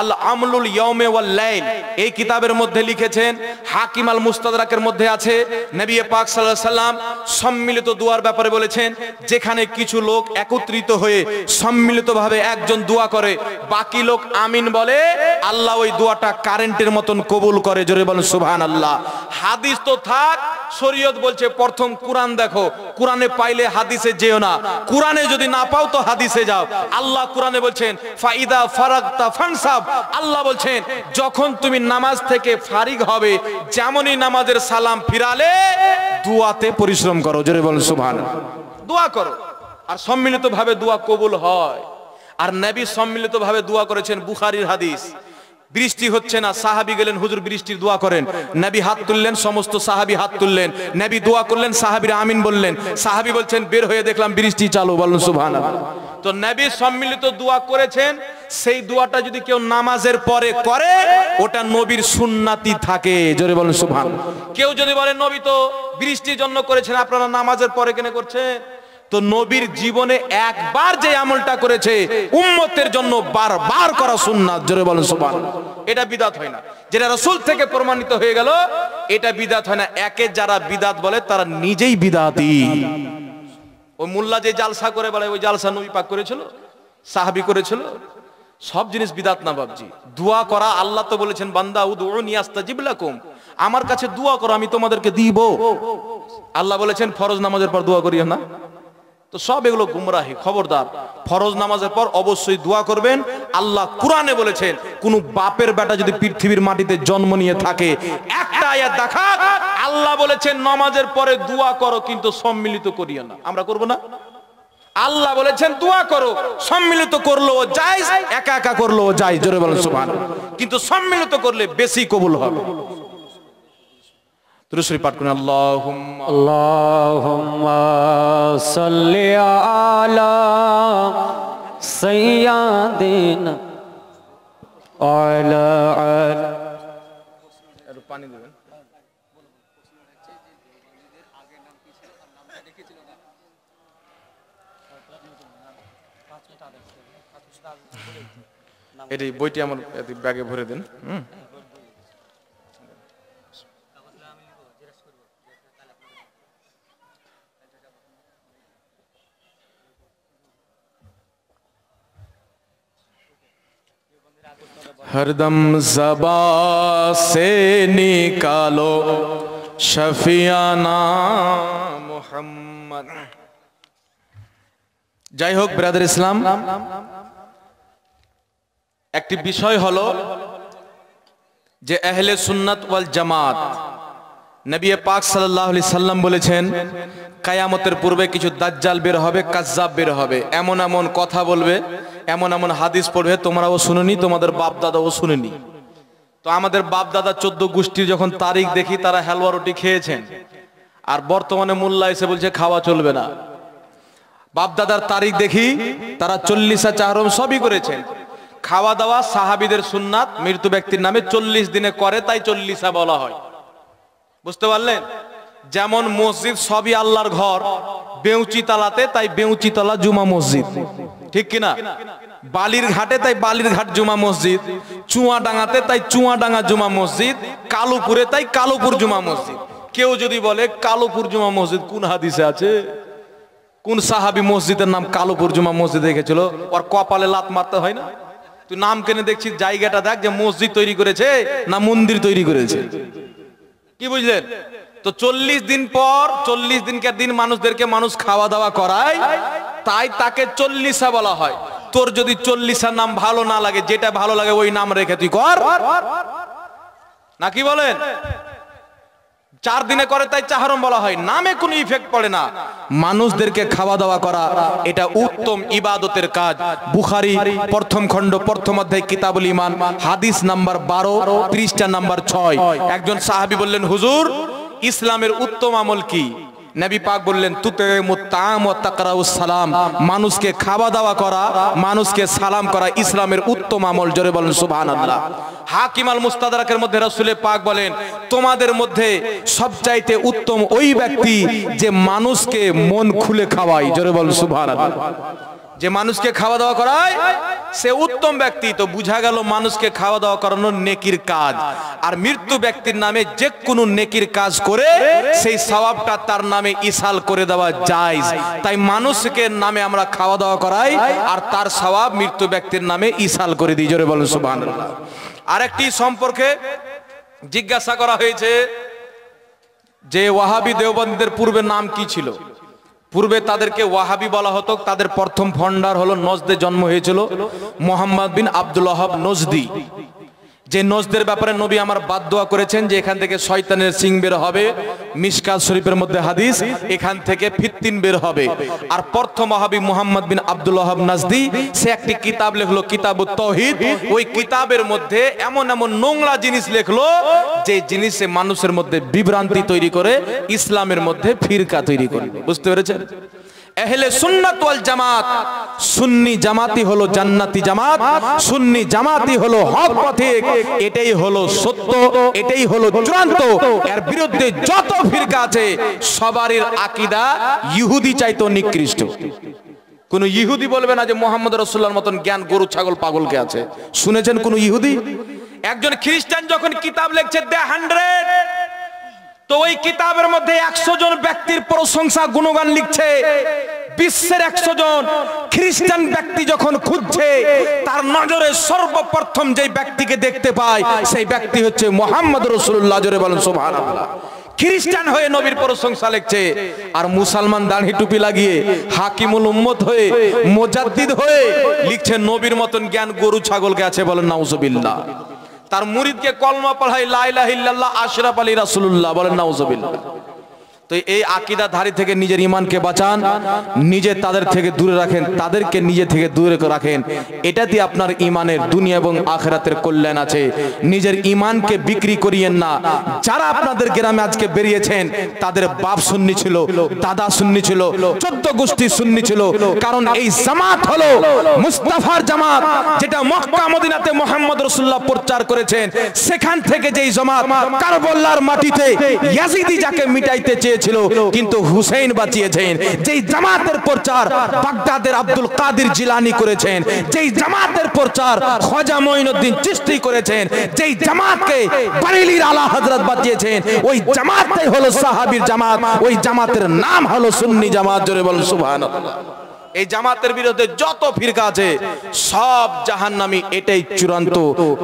আল আমলুল ইয়াউমে ওয়াল লাইল, এই কিতাবের মধ্যে লিখেছেন, হাকিম আল মুস্তাদরাকের মধ্যে আছে, নবী পাক সাল্লাল্লাহু আলাইহি সাল্লাম সম্মিলিত দোয়ার ব্যাপারে বলেছেন, যেখানে কিছু লোক একত্রিত হয়ে সম্মিলিতভাবে একজন দোয়া করে, বাকি লোক আমিন বলে, আল্লাহ ওই দোয়াটা কারেন্টের মতন কবুল করে। জোরে বলেন সুবহানাল্লাহ। হাদিস তো থাক, শরীয়ত বলছে প্রথম কোরআন দেখো, কোরআনে পাইলে হাদিসে যেও না, কোরআনে যদি না পাও তো হাদিসে যাও। আল্লাহ কোরআনে বলছেন ফাইদা ফারাগতা ফানসাব, আল্লাহ বলছেন যখন তুমি নামাজ থেকে ফারিগ হবে, যেমনই নামাজের সালাম ফিরালে দোয়াতে পরিশ্রম করো। জোরে বলেন সুবহানাল্লাহ। দোয়া করো, আর সম্মিলিতভাবে দোয়া কবুল হয়। আর নবী সম্মিলিতভাবে দোয়া করেছেন, বুখারীর হাদিস। বৃষ্টি হচ্ছে না, সাহাবী গেলেন, হুজুর বৃষ্টির দোয়া করেন। নবী হাত তুললেন, সমস্ত সাহাবী হাত তুললেন, নবী দোয়া করলেন, সাহাবীরা আমিন বললেন। সাহাবী বলছেন বের হয়ে দেখলাম বৃষ্টি চালু। বলুন সুবহানাল্লাহ। তো নবী সম্মিলিত দোয়া করেছেন, সেই দোয়াটা যদি কেউ নামাজের পরে করে ওটা নবীর সুন্নাতি থাকে। জোরে বলুন সুবহানাল্লাহ। কেউ যদি বলে নবী তো বৃষ্টির জন্য করেছেন, আপনারা নামাজের পরে কেন করছেন? তো নবীর জীবনে একবার যে আমলটা করেছে উম্মতের জন্য বারবার করা সুন্নাত। জোরে বলেন সুবহানাল্লাহ। এটা বিদআত হয় না। যেটা রাসূল থেকে প্রমাণিত হয়ে গেল এটা বিদআত হয় না। একে যারা বিদআত বলে তারা নিজেই বিদআতি। ওই মোল্লা যে জালসা করে বলে ওই জালসা নবী পাক করেছিল, সাহাবী করেছিল, সব জিনিস বিদআত না বাবজি। দোয়া করা, আল্লাহ তো বলেছেন বান্দা উদউনি আস্তাজিব লাকুম, আমার কাছে দোয়া করো আমি তোমাদেরকে দিব। আল্লাহ বলেছেন ফরজ নামাজের পর দোয়া করিও না। তো সব এগুলো গুমরাহি। খবরদার, ফরজ নামাজের পর অবশ্যই দোয়া করবেন। আল্লাহ কুরআনে বলেছেন কোন বাপের বেটা যদি পৃথিবীর মাটিতে জন্ম নিয়ে থাকে, একটা আয়াত দেখা, আল্লাহ বলেছেন নামাজের পরে দোয়া করো কিন্তু সম্মিলিত করিও না। আমরা করব না? আল্লাহ বলেছেন দোয়া করো, সম্মিলিত করলেও জায়েজ, একা একা করলেও জায়েজ। জোরে বলেন সুবহানাল্লাহ। কিন্তু সম্মিলিত করলে বেশি কবুল হবে। দুরূদ শরীফ পাঠ করুন। আল্লাহুম্মা সাল্লি আলা সাইয়্যিদিনা আলা আলা। একটু পানি দিবেন। এটি বইটি আমার ব্যাগে ভরে দেন। हरदम ज़बा से निकालो शफियाना मुहम्मद। যাই হোক ব্রাদার ইসলাম, একটি বিষয় হলো যে আহলে সুন্নাত ওয়াল জামাত, নবী পাক সাল্লাল্লাহু আলাইহি সাল্লাম বলেছেন কিয়ামতের পূর্বে কিছু দাজ্জাল বের হবে, কাজ্জাব বের হবে, এমন এমন কথা বলবে, এমন এমন হাদিস পড়বে তোমরাও শুনোনি, তোমাদের বাপ দাদাও শুনেনি। তো আমাদের বাপ দাদা 14 গোষ্ঠীর যখন তারিখ দেখি তারা হালুয়া রুটি খেয়েছেন, আর বর্তমানে মোল্লা এসে বলছে খাওয়া চলবে না। বাপ দাদার তারিখ দেখি তারা 40 চাহরম সবই করেছেন। খাওয়া দাওয়া সাহাবীদের সুন্নাত, মৃত্যু ব্যক্তির নামে 40 দিনে করে, তাই 40 বলা হয়। বুঝতে পারলেন? যেমন মসজিদ সবই আল্লাহর ঘর, বেউচি তালাতে তাই বেউচি তলা জুমা মসজিদ, ঠিক কিনা? বালির ঘাটে তাই বালির ঘাট জুমা মসজিদ, চুয়াডাঙ্গাতে তাই চুয়াডাঙ্গা জুমা মসজিদ, কালুপুরে তাই কালুপুর জুমা মসজিদ। কেউ যদি বলে কালুপুর জুমা মসজিদ কোন হাদিসে আছে, কোন সাহাবী মসজিদের নাম কালুপুর জুমা মসজিদ রেখেছিল, ওর কপালে লাত মারতে হয় না? তুই নাম কেনে দেখছিস, জায়গাটা দেখ যে মসজিদ তৈরি করেছে না মন্দির তৈরি করেছে। কি বুঝলেন? তো 40 দিন পর 40 দিনকার দিন মানুষদেরকে মানুষ খাওয়া দাওয়া করায়, তাই তাকে 40 বলা হয়। তোর যদি 40 নাম ভালো না লাগে, যেটা ভালো লাগে ওই নাম রেখে তুই কর, নাকি বলেন? 4 দিনে করে তাই চাহরম বলা হয়, নামে কোনো ইফেক্ট পড়ে না। মানুষদেরকে খাওয়া দাওয়া করা এটা উত্তম ইবাদতের কাজ। বুখারী প্রথম খণ্ড প্রথম অধ্যায় কিতাবুল ঈমান হাদিস নাম্বার 12 পৃষ্ঠা নাম্বার 6। একজন সাহাবী বললেন, হুজুর ইসলামের উত্তম আমল কি? নবী পাক বললেন, তুতিমুত তাআম ওয়া তাকরাউস সালাম, মানুষকে খাওয়া দাওয়া করা, মানুষকে সালাম করা ইসলামের উত্তম আমল। জোরে বলেন সুবহানাল্লাহ। হাকিম আল মুস্তাদরাকের মধ্যে রাসূল পাক বলেন, তোমাদের মধ্যে সবচাইতে উত্তম ওই ব্যক্তি যে মানুষকে মন খুলে খাওয়ায়। জোরে বলেন সুবহানাল্লাহ। যে মানুষকে খাওয়া দাওয়া করায় সে উত্তম ব্যক্তি। তো বুঝা গেল মানুষকে খাওয়া দাওয়া করানো নেকির কাজ, আর মৃত্যু ব্যক্তির নামে যে কোনো নেকির কাজ করে সেই সওয়াবটা তার নামে ইসাল করে দেওয়া জায়েজ। তাই মানুষকে নামে আমরা খাওয়া দাওয়া করাই, আর তার সওয়াব মৃত্যু ব্যক্তির নামে ইসাল করে দিই। জোরে বলেন সুবহানাল্লাহ। আরেকটি সম্পর্কে জিজ্ঞাসা করা হয়েছে যে ওয়াহাবি দেওবন্দীদের পূর্বে নাম কি ছিল? পূর্বে তাদেরকে ওয়াহাবি বলা হতো। তাদের প্রথম ফন্ডার হলো নজদে জন্ম হয়েছিল মুহাম্মদ বিন আব্দুল ওয়াহাব নজদি। যে নজদের ব্যাপারে নবী আমার বাদদোয়া করেছেন যে এখান থেকে শয়তানের সিং বের হবে, মিশকাত শরীফের মধ্যে হাদিস, এখান থেকে ফিততিন বের হবে। আর প্রথম ওয়াহাবি মুহাম্মদ বিন আব্দুল ওয়াহাব নজদি, সে একটি কিতাব লিখলো কিতাবুত তাওহীদ। ওই কিতাবের মধ্যে এমন এমন নোংরা জিনিস লিখলো যে জিনিসে মানুষের মধ্যে বিভ্রান্তি তৈরি করে, ইসলামের মধ্যে ফিরকা তৈরি করে। বুঝতে পেরেছেন? আহলে সুন্নাত ওয়াল জামাত, সুন্নি জামাতি হলো জান্নাতি জামাত, সুন্নি জামাতি হলো হক পথিক, এটাই হলো সত্য, এটাই হলো চূড়ান্ত। এর বিরুদ্ধে যত ফিরকা আছে সবারই আকীদা ইহুদি চাইতো নিকৃষ্ট। কোন ইহুদি বলবে না যে মুহাম্মদ রাসূলুল্লাহর মতন জ্ঞান গরু ছাগল পাগলকে আছে। শুনেছেন কোন ইহুদি? একজন খ্রিস্টান যখন কিতাব লিখছে দ্য 100, তো ওই কিতাবের মধ্যে 100 জন ব্যক্তির প্রশংসা গুণগান লিখছে। বিশ্বের 100 জন খ্রিস্টান ব্যক্তি যখন খুঁজছে, তার নজরে সর্বপ্রথম যে ব্যক্তিকে দেখতে পায় সেই ব্যক্তি হচ্ছে মুহাম্মদ রাসূলুল্লাহ। জোরে বলেন সুবহানাল্লাহ। খ্রিস্টান হয়ে নবীর প্রশংসা লিখছে, আর মুসলমান দাড়ি টুপি লাগিয়ে হাকিমুল উম্মত হয়ে মুজাদ্দিদ হয়ে লিখছে নবীর মতন জ্ঞান গরু ছাগলকে আছে। বলেন নাউজুবিল্লাহ। তার মুরিদকে কলমা পড়ায় লা ইলাহা ইল্লাল্লাহ আশরাফ আলী রাসূলুল্লাহ। বলেন নাউজুবিল্লাহ। তো এই আকীদাধারী থেকে নিজের ঈমানকে বাঁচান, নিজে তাদের থেকে দূরে রাখেন, তাদেরকে নিজে থেকে দূরে রাখেন। এটাতে আপনার ঈমানের দুনিয়া এবং আখিরাতের কল্যাণ আছে। নিজের ঈমানকে বিক্রি করিয়েন না। যারা আপনাদের গ্রামে আজকে বেরিয়েছেন তাদের বাপ সুন্নি ছিল, দাদা সুন্নি ছিল, 14 গোষ্ঠী সুন্নি ছিল। কারণ এই জামাত হলো মুস্তাফার জামাত, যেটা মক্কা মদিনাতে মুহাম্মদ রাসূলুল্লাহ প্রচার করেছেন। সেখান থেকে যেই জামাত কারবালার মাটিতে ইয়াজিদি যাকে মিটাইতে চেয়েছিল কিন্তু হুসেইন বাঁচিয়েছেন, যেই জামাতের প্রচার বাগদাদের আব্দুল কাদের জিলানী করেছেন, যেই জামাতের প্রচার খাজা মঈনুদ্দিন চিশতি করেছেন, যেই জামাতকে বারেলির আলা হযরত বাঁচিয়েছেন, ওই জামাতটাই হলো সাহাবীর জামাত। ওই জামাতের নাম হলো সুন্নি জামাত। জোরে বলেন সুবহানাল্লাহ। এই জামাতের বিরুদ্ধে যত ফিরকা আছে সব জাহান্নামী, এটাই চূড়ান্ত।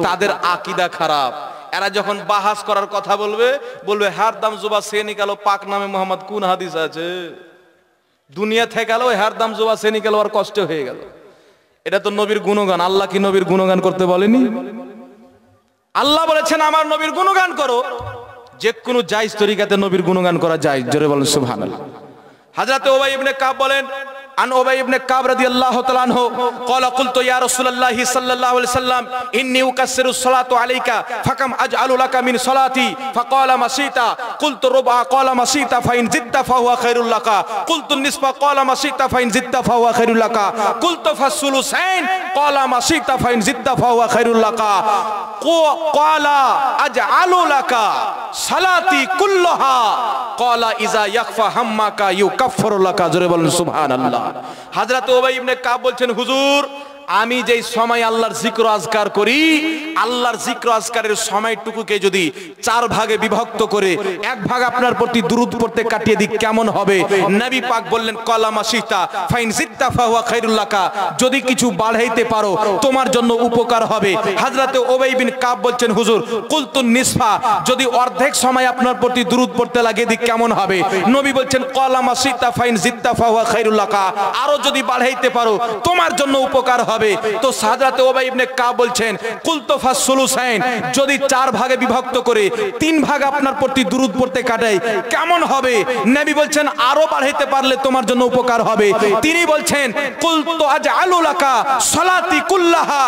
তাদের আকীদা খারাপ। এরা যখন বাহাস করার কথা বলবে, বলবে হারদাম জুবা সে নিকালো পাক নামে মোহাম্মদ কোন হাদিস আছে? দুনিয়া থেকে গেল হারদাম জুবা সে নিকালো, আর কষ্ট হয়ে গেল। এটা তো নবীর গুণগান। আল্লাহ কি নবীর গুণগান করতে বলেনি? আল্লাহ বলেছেন আমার নবীর গুণগান করো। যে কোনো জায়েজ তরিকাতে নবীর গুণগান করা যায়। জোরে বলেন সুবহানাল্লাহ। হযরত উবাই ইবনে কাব বলেন, عن أبي بن كعب رضي الله تعالى عنه قال قلت يا رسول الله صلى الله عليه وسلم إني أكسر الصلاة عليك فكم أجعل لك من صلاتي؟ فقال ما شئت. قلت الربع. قال ما شئت فإن زدت فهو خير لك. قلت النصف. قال ما شئت فإن زدت فهو خير لك. قلت فالثلثين. قال ما شئت فإن زدت فهو خير لك. قال أجعل لك صلاتي كلها. قال إذا يخفى همك يكفر لك. জোরে বলেন সুবহানাল্লাহ। হযরত উবাই ইবনে কাব বলছেন, হুজুর আমি যেই সময় আল্লাহর জিক্র আজকার করি, আল্লাহর জিক্র আজকারের সময়টুকুকে যদি 4 ভাগে বিভক্ত করে 1 ভাগ আপনার প্রতি দুরূদ পড়তে কাটিয়ে দিই কেমন হবে? নবী পাক বললেন, কলামা শিতা ফাইন জিত্তা ফাহুয়া খায়রুল লাকা। যদি কিছু বাড়াইতে পারো তোমার জন্য উপকার হবে। হযরত উবাই বিন কাব বলছেন, হুজুর কুলতুন নিসফা, যদি অর্ধেক সময় আপনার প্রতি দুরূদ পড়তে লাগিয়ে দিই কেমন হবে? নবী বলছেন, কলামা শিতা ফাইন জিত্তা ফাহুয়া খায়রুল লাকা। আরো যদি বাড়াইতে পারো তোমার জন্য উপকার হবে। তো হযরত উবাই ইবনে কাব বলছেন, কুলতু ফাসসুলুসাইন, যদি 4 ভাগে বিভক্ত করে 3 ভাগ আপনার প্রতি দুরূদ পড়তে কাটাই কেমন হবে? নবী বলছেন, আরো বাড়াইতে পারলে তোমার জন্য উপকার হবে। তিনি বলছেন, কুলতু আজআলু লাকা সালাতি কুল্লাহা,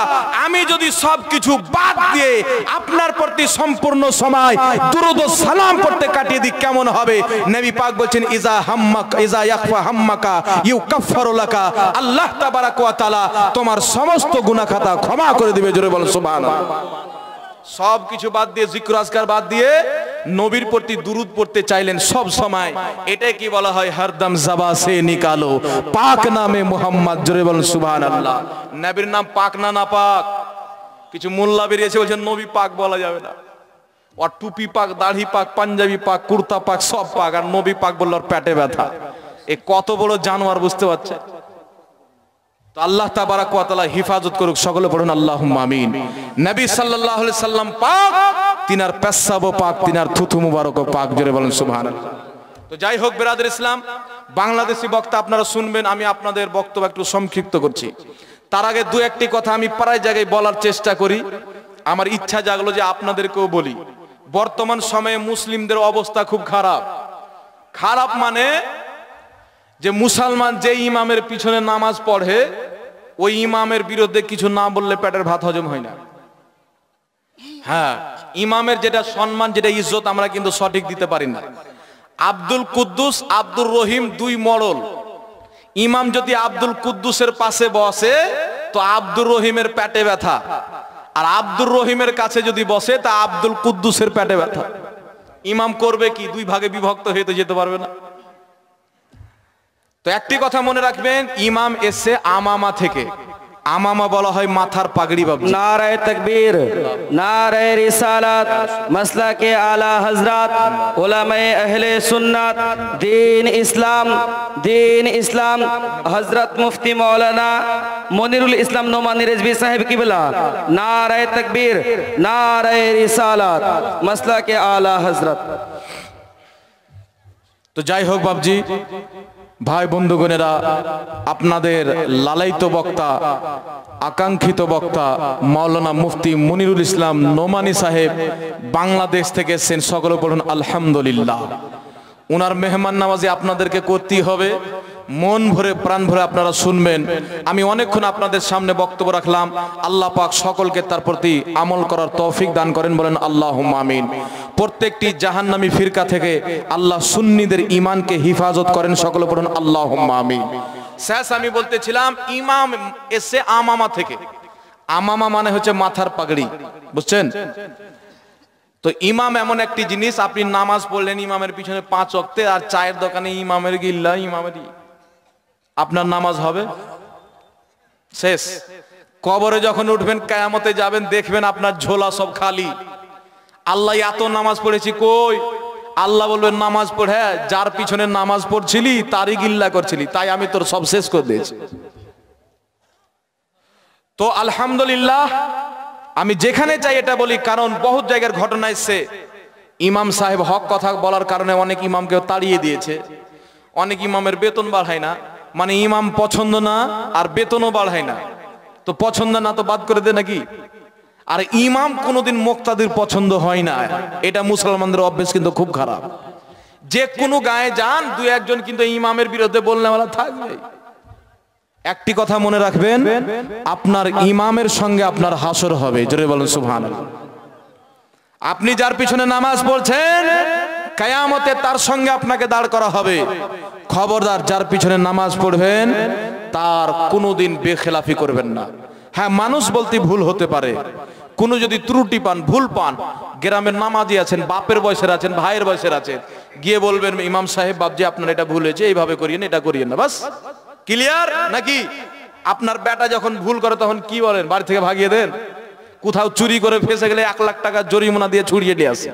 আমি যদি সবকিছু বাদ দিয়ে আপনার প্রতি সম্পূর্ণ সময় দুরূদ ও সালাম পড়তে কাটিয়ে দিই কেমন হবে? নবী পাক বলছেন, ইজা হাম্মাকা ইজা ইয়াকফা হাম্মাকা ইউকাফফারু লাকা, আল্লাহ তাবারাক ওয়া তাআলা তোমার সমস্ত গুনাহ খাতা ক্ষমা করে দিবে। জোরে বল সুবহানাল্লাহ। সব কিছু বাদ দিয়ে, জিক্র আজকার বাদ দিয়ে নবীর প্রতি দুরূদ পড়তে চাইলেন সব সময়। এটাই কি বলা হয়? হরদম জবা সে নিকালো পাক নামে মুহাম্মদ। জোরে বল সুবহানাল্লাহ। নবীর নাম পাক না না পাক? কিছু মোল্লা বেরিয়েছে বলছেন নবী পাক বলা যাবে না। আর টুপি পাক, দাড়ি পাক, পাঞ্জাবি পাক, কুর্তা পাক, সব পাক, আর নবী পাক বলল আর পেটে ব্যথা। এ কত বড় জানোয়ার, বুঝতে পারছেন? তো আল্লাহ তাবারাক ওয়া তাআলা হিফাজত করুক। সকলে পড়ুন আল্লাহুম্মা আমিন। নবী সাল্লাল্লাহু আলাইহি সাল্লাম পাক, তিনার পেশাব পাক, তিনার থুথু মুবারক পাক। জোরে বলেন সুবহানাল্লাহ। তো যাই হোক বিরাদর ইসলাম, বাংলাদেশি বক্তা আপনারা শুনবেন, আমি আপনাদের বক্তব্য একটু সংক্ষিপ্ত করছি। তার আগে 2-1টি কথা আমি প্রায় জায়গায় বলার চেষ্টা করি। আমার ইচ্ছা জাগলো যে আপনাদেরকেও বলি। বর্তমান সময়ে মুসলিমদের অবস্থা খুব খারাপ। খারাপ মানে যে মুসলমান যে ইমামের পিছনে নামাজ পড়ে, ওই ইমামের বিরুদ্ধে কিছু না বললে পেটের ভাত হজম হয় না। হ্যাঁ, ইমামের যেটা সম্মান, যেটা ইজ্জত আমরা কিন্তু সঠিক দিতে পারি না। আব্দুল কুদ্দুস, আব্দুর রহিম 2 মডেল। ইমাম যদি আব্দুল কুদ্দুসের পাশে বসে তো আব্দুর রহিমের পেটে ব্যথা, আর আব্দুর রহিমের কাছে যদি বসে তা আব্দুল কুদ্দুসের পেটে ব্যথা। ইমাম করবে কি? 2 ভাগে বিভক্ত হয়ে তো যেতে পারবে না। তো একটি কথা মনে রাখবেন, ইমাম এসে আমামা থেকে। আমামা বলা হয় মাথার পাগড়ি। বাবু নারায়ে তাকবীর, নারায়ে রিসালাত, মাসলাকে আলা হযরত, উলামায়ে আহলে সুন্নাত, দ্বীন ইসলাম হযরত মুফতি মাওলানা মনিরুল ইসলাম নোমানী রিজভী সাহেব কিবলা। নারায়ে তাকবীর, নারায়ে রিসালাত, মাসলাকে আলা হযরত। তো যাই হোক বাবজি, ভাই বন্ধুগণেরা, আপনাদের লালায়িত বক্তা, আকাঙ্ক্ষিত বক্তা মাওলানা মুফতি মনিরুল ইসলাম নোমানী সাহেব বাংলাদেশ থেকে এসেছেন। সকলে পড়ুন আলহামদুলিল্লাহ। ওনার মেহমান নামাজি আপনাদেরকে করতেই হবে। মন ভরে প্রাণ ভরে আপনারা শুনবেন। আমি অনেকক্ষণ আপনাদের সামনে বক্তব্য রাখলাম। আল্লাহ পাক সকলকে তার প্রতি আমল করার তৌফিক দান করেন, বলেন আল্লাহুম্মা আমিন। প্রত্যেকটি জাহান্নামী ফিরকা থেকে আল্লাহ সুন্নিদের ঈমানকে হিফাজত করেন, সকলে পড়ুন আল্লাহুম্মা আমিন। শেষ আমি বলতেছিলাম, ইমাম এসে আমামা থেকে। আমামা মানে হচ্ছে মাথার পাগড়ি, বুঝছেন তো? ইমাম এমন একটি জিনিস, আপনি নামাজ পড়লেন ইমামের পিছনে 5 ওয়াক্তে, আর চায়ের দোকানে ইমামের গিল্লা, ইমামেরই আপনার নামাজ হবে শেষ। কবরে যখন উঠবেন, কিয়ামতে যাবেন, দেখবেন আপনার ঝোলা সব খালি। আল্লাহ এত নামাজ পড়েছি কই? আল্লাহ বলবেন নামাজ পড়ে, যার পিছনে নামাজ পড়ছিলি তারই গিল্লা করছিলি, তাই আমি তোর সব শেষ করে দিয়েছি। তো আলহামদুলিল্লাহ, আমি যেখানে চাই এটা বলি, কারণ বহুত জায়গার ঘটনা এসছে ইমাম সাহেব হক কথা বলার কারণে অনেক ইমামকে তাড়িয়ে দিয়েছে, অনেক ইমামের বেতন বাড়ায় না, মানে ইমাম পছন্দ না আর বেতনও বাড়ায় না, তো পছন্দ না তো বাদ করে দে নাকি। আর ইমাম কোনোদিন মুক্তাদির পছন্দ হয় না, এটা মুসলমানদের অভ্যেস কিন্তু খুব খারাপ। যে কোনো গায়ে যান, দুই একজন কিন্তু ইমামের বিরুদ্ধে বলনেওয়ালা থাকবে। একটি কথা মনে রাখবেন, আপনার ইমামের সঙ্গে আপনার হাসর হবে, জোরে বলুন সুবহানাল্লাহ। আপনি যার পিছনে নামাজ পড়ছেন, কিয়ামতে তার সঙ্গে আপনাকে দাঁড় করা হবে। খবরদার, যার পিছনে নামাজ পড়বেন তার কোনোদিন বেখেলাফি করবেন না। হ্যাঁ, মানুষ বলতে ভুল হতে পারে, কোনো যদি ত্রুটি পান, ভুল পান, গ্রামের নামাজি আছেন, বাপের বয়সের আছেন, ভাইয়ের বয়সের আছেন, গিয়ে বলবেন ইমাম সাহেব বাবজি আপনার এটা ভুল হয়েছে, এইভাবে করিয়েন, এটা করিয়েন না, বাস ক্লিয়ার। নাকি আপনার বেটা যখন ভুল করে তখন কি বলেন, বাড়ি থেকে ভাগিয়ে দেন? কোথাও চুরি করে ফেসে গেলে 1 লাখ টাকা জরিমানা দিয়ে ছুড়িয়ে দিয়ে আসে।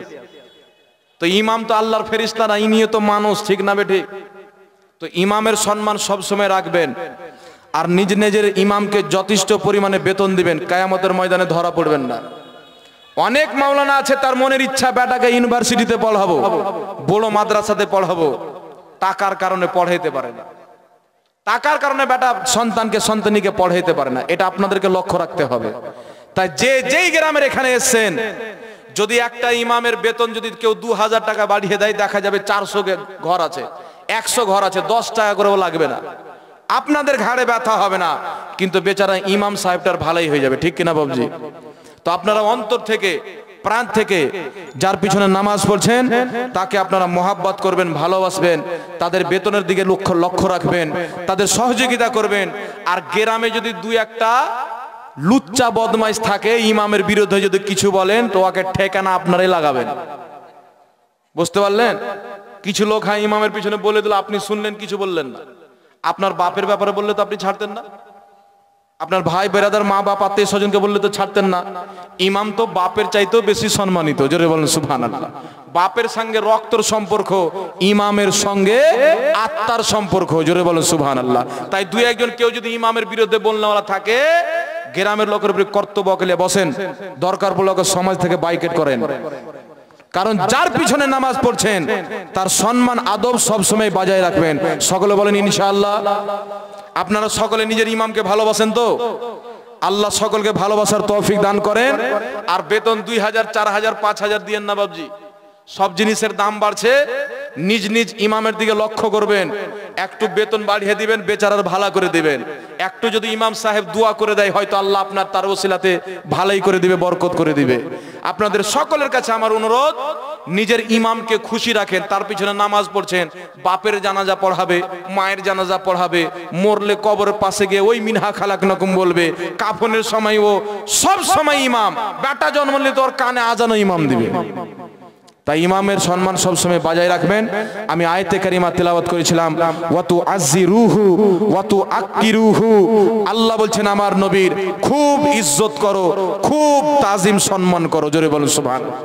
তো ইমাম তো আল্লাহর ফেরেশতা না, ইনিও তো মানুষ, ঠিক না বেঠিক? তো ইমামের সম্মান সব সময় রাখবেন, আর নিজ নিজের ইমামকে যথেষ্ট পরিমাণে বেতন দিবেন, কিয়ামতের ময়দানে ধরা পড়বেন না। অনেক মাওলানা আছে তার মনের ইচ্ছা বেটাকে ইউনিভার্সিটিতে পড়াবো, বড় মাদ্রাসাতে পড়াবো, টাকার কারণে পড়াইতে পারে না, টাকার কারণে বেটা সন্তানকে সন্তানীকে পড়াইতে পারে না, এটা আপনাদেরকে লক্ষ্য রাখতে হবে। তাই যেই গ্রামের এখানে এসেছেন, যদি একটা ইমামের বেতন যদি কেউ 2000 টাকা বাড়িয়ে দেয়, দেখা যাবে 400 ঘর আছে, 100 ঘর আছে, 10 টাকা করেও লাগবে না, আপনাদের ঘাড়ে ব্যথা হবে না, কিন্তু বেচারা ইমাম সাহেবটার ভালোই হয়ে যাবে, ঠিক কিনা বাবজি? তো আপনারা অন্তর থেকে, প্রাণ থেকে যার পিছনে নামাজ পড়ছেন তাকে আপনারা মোহাব্বত করবেন, ভালোবাসবেন, তাদের বেতনের দিকে লক্ষ্য রাখবেন, তাদের সহযোগিতা করবেন। আর গ্রামে যদি 2-1টা লুচ্চা বদমাইশ থাকে, ইমামের বিরুদ্ধে যদি কিছু বলেন, তো ওকে ঠেকানা আপনারাই লাগাবেন, বুঝতে পারলেন? কিছু লোক হ্যাঁ ইমামের পিছনে বলে দিল, আপনি শুনলেন, কিছু বললেন না। আপনার বাপের ব্যাপারে বললে তো আপনি ছাড়তেন না, আপনার ভাই বেরাদার, মা বাপ, আত্মীয় স্বজনকে বললে তো ছাড়তেন না। ইমাম তো বাপের চাইতেও বেশি সম্মানিত, জোরে বলেন সুবহানাল্লাহ। বাপের সঙ্গে রক্তের সম্পর্ক, ইমামের সঙ্গে আত্মার সম্পর্ক, জোরে বলেন সুবহানাল্লাহ। তাই 2-1জন কেউ যদি ইমামের বিরুদ্ধে বলনেওয়ালা থাকে, গ্রামের লোকের উপরে কর্তব্য কেলে বসেন, দরকার পড়লে সমাজ থেকে বাইকট করেন। কারণ যার পিছনে নামাজ পড়ছেন তার সম্মান আদব সব সময় বজায় রাখবেন। সকলে বলেন ইনশাআল্লাহ। আপনারা সকলে নিজের ইমামকে ভালোবাসেন তো? আল্লাহ সকলকে ভালোবাসার তৌফিক দান করেন। আর বেতন 2000, 4000, 5000 দিয়েন না বাবজি, সব জিনিসের দাম বাড়ছে, নিজ নিজ ইমামের দিকে লক্ষ্য করবেন, একটু বেতন বাড়িয়ে দিবেন, বেচারার ভালো করে দিবেন। একটু যদি ইমাম সাহেব দোয়া করে দেয়, হয়তো আল্লাহ আপনার তার ওসিলাতে ভালোই করে দিবে, বরকত করে দিবে। আপনাদের সকলের কাছে আমার অনুরোধ, নিজের ইমামকে খুশি রাখেন। তার পিছনে নামাজ পড়ছেন, বাপের জানাজা পড়াবে, মায়ের জানাজা পড়াবে, মরলে কবরের পাশে গিয়ে ওই মিনহা খালাকনাকুম বলবে, কাফনের সময় ও সব সময় ইমাম, বেটা জন্ম নিলে তো ওর কানে আজানো ইমাম দিবে। তাই ইমামের সম্মান সব সময় বজায় রাখবেন। আমি আয়াতে কারিমা তেলাওয়াত করেছিলাম, ওয়াতু আযিরুহু ওয়াতু আকিরুহু। আল্লাহ বলছেন আমার নবীর খুব ইজ্জত করো, খুব তাজিম সম্মান করো, জোরে বলুন সুবহানাল্লাহ।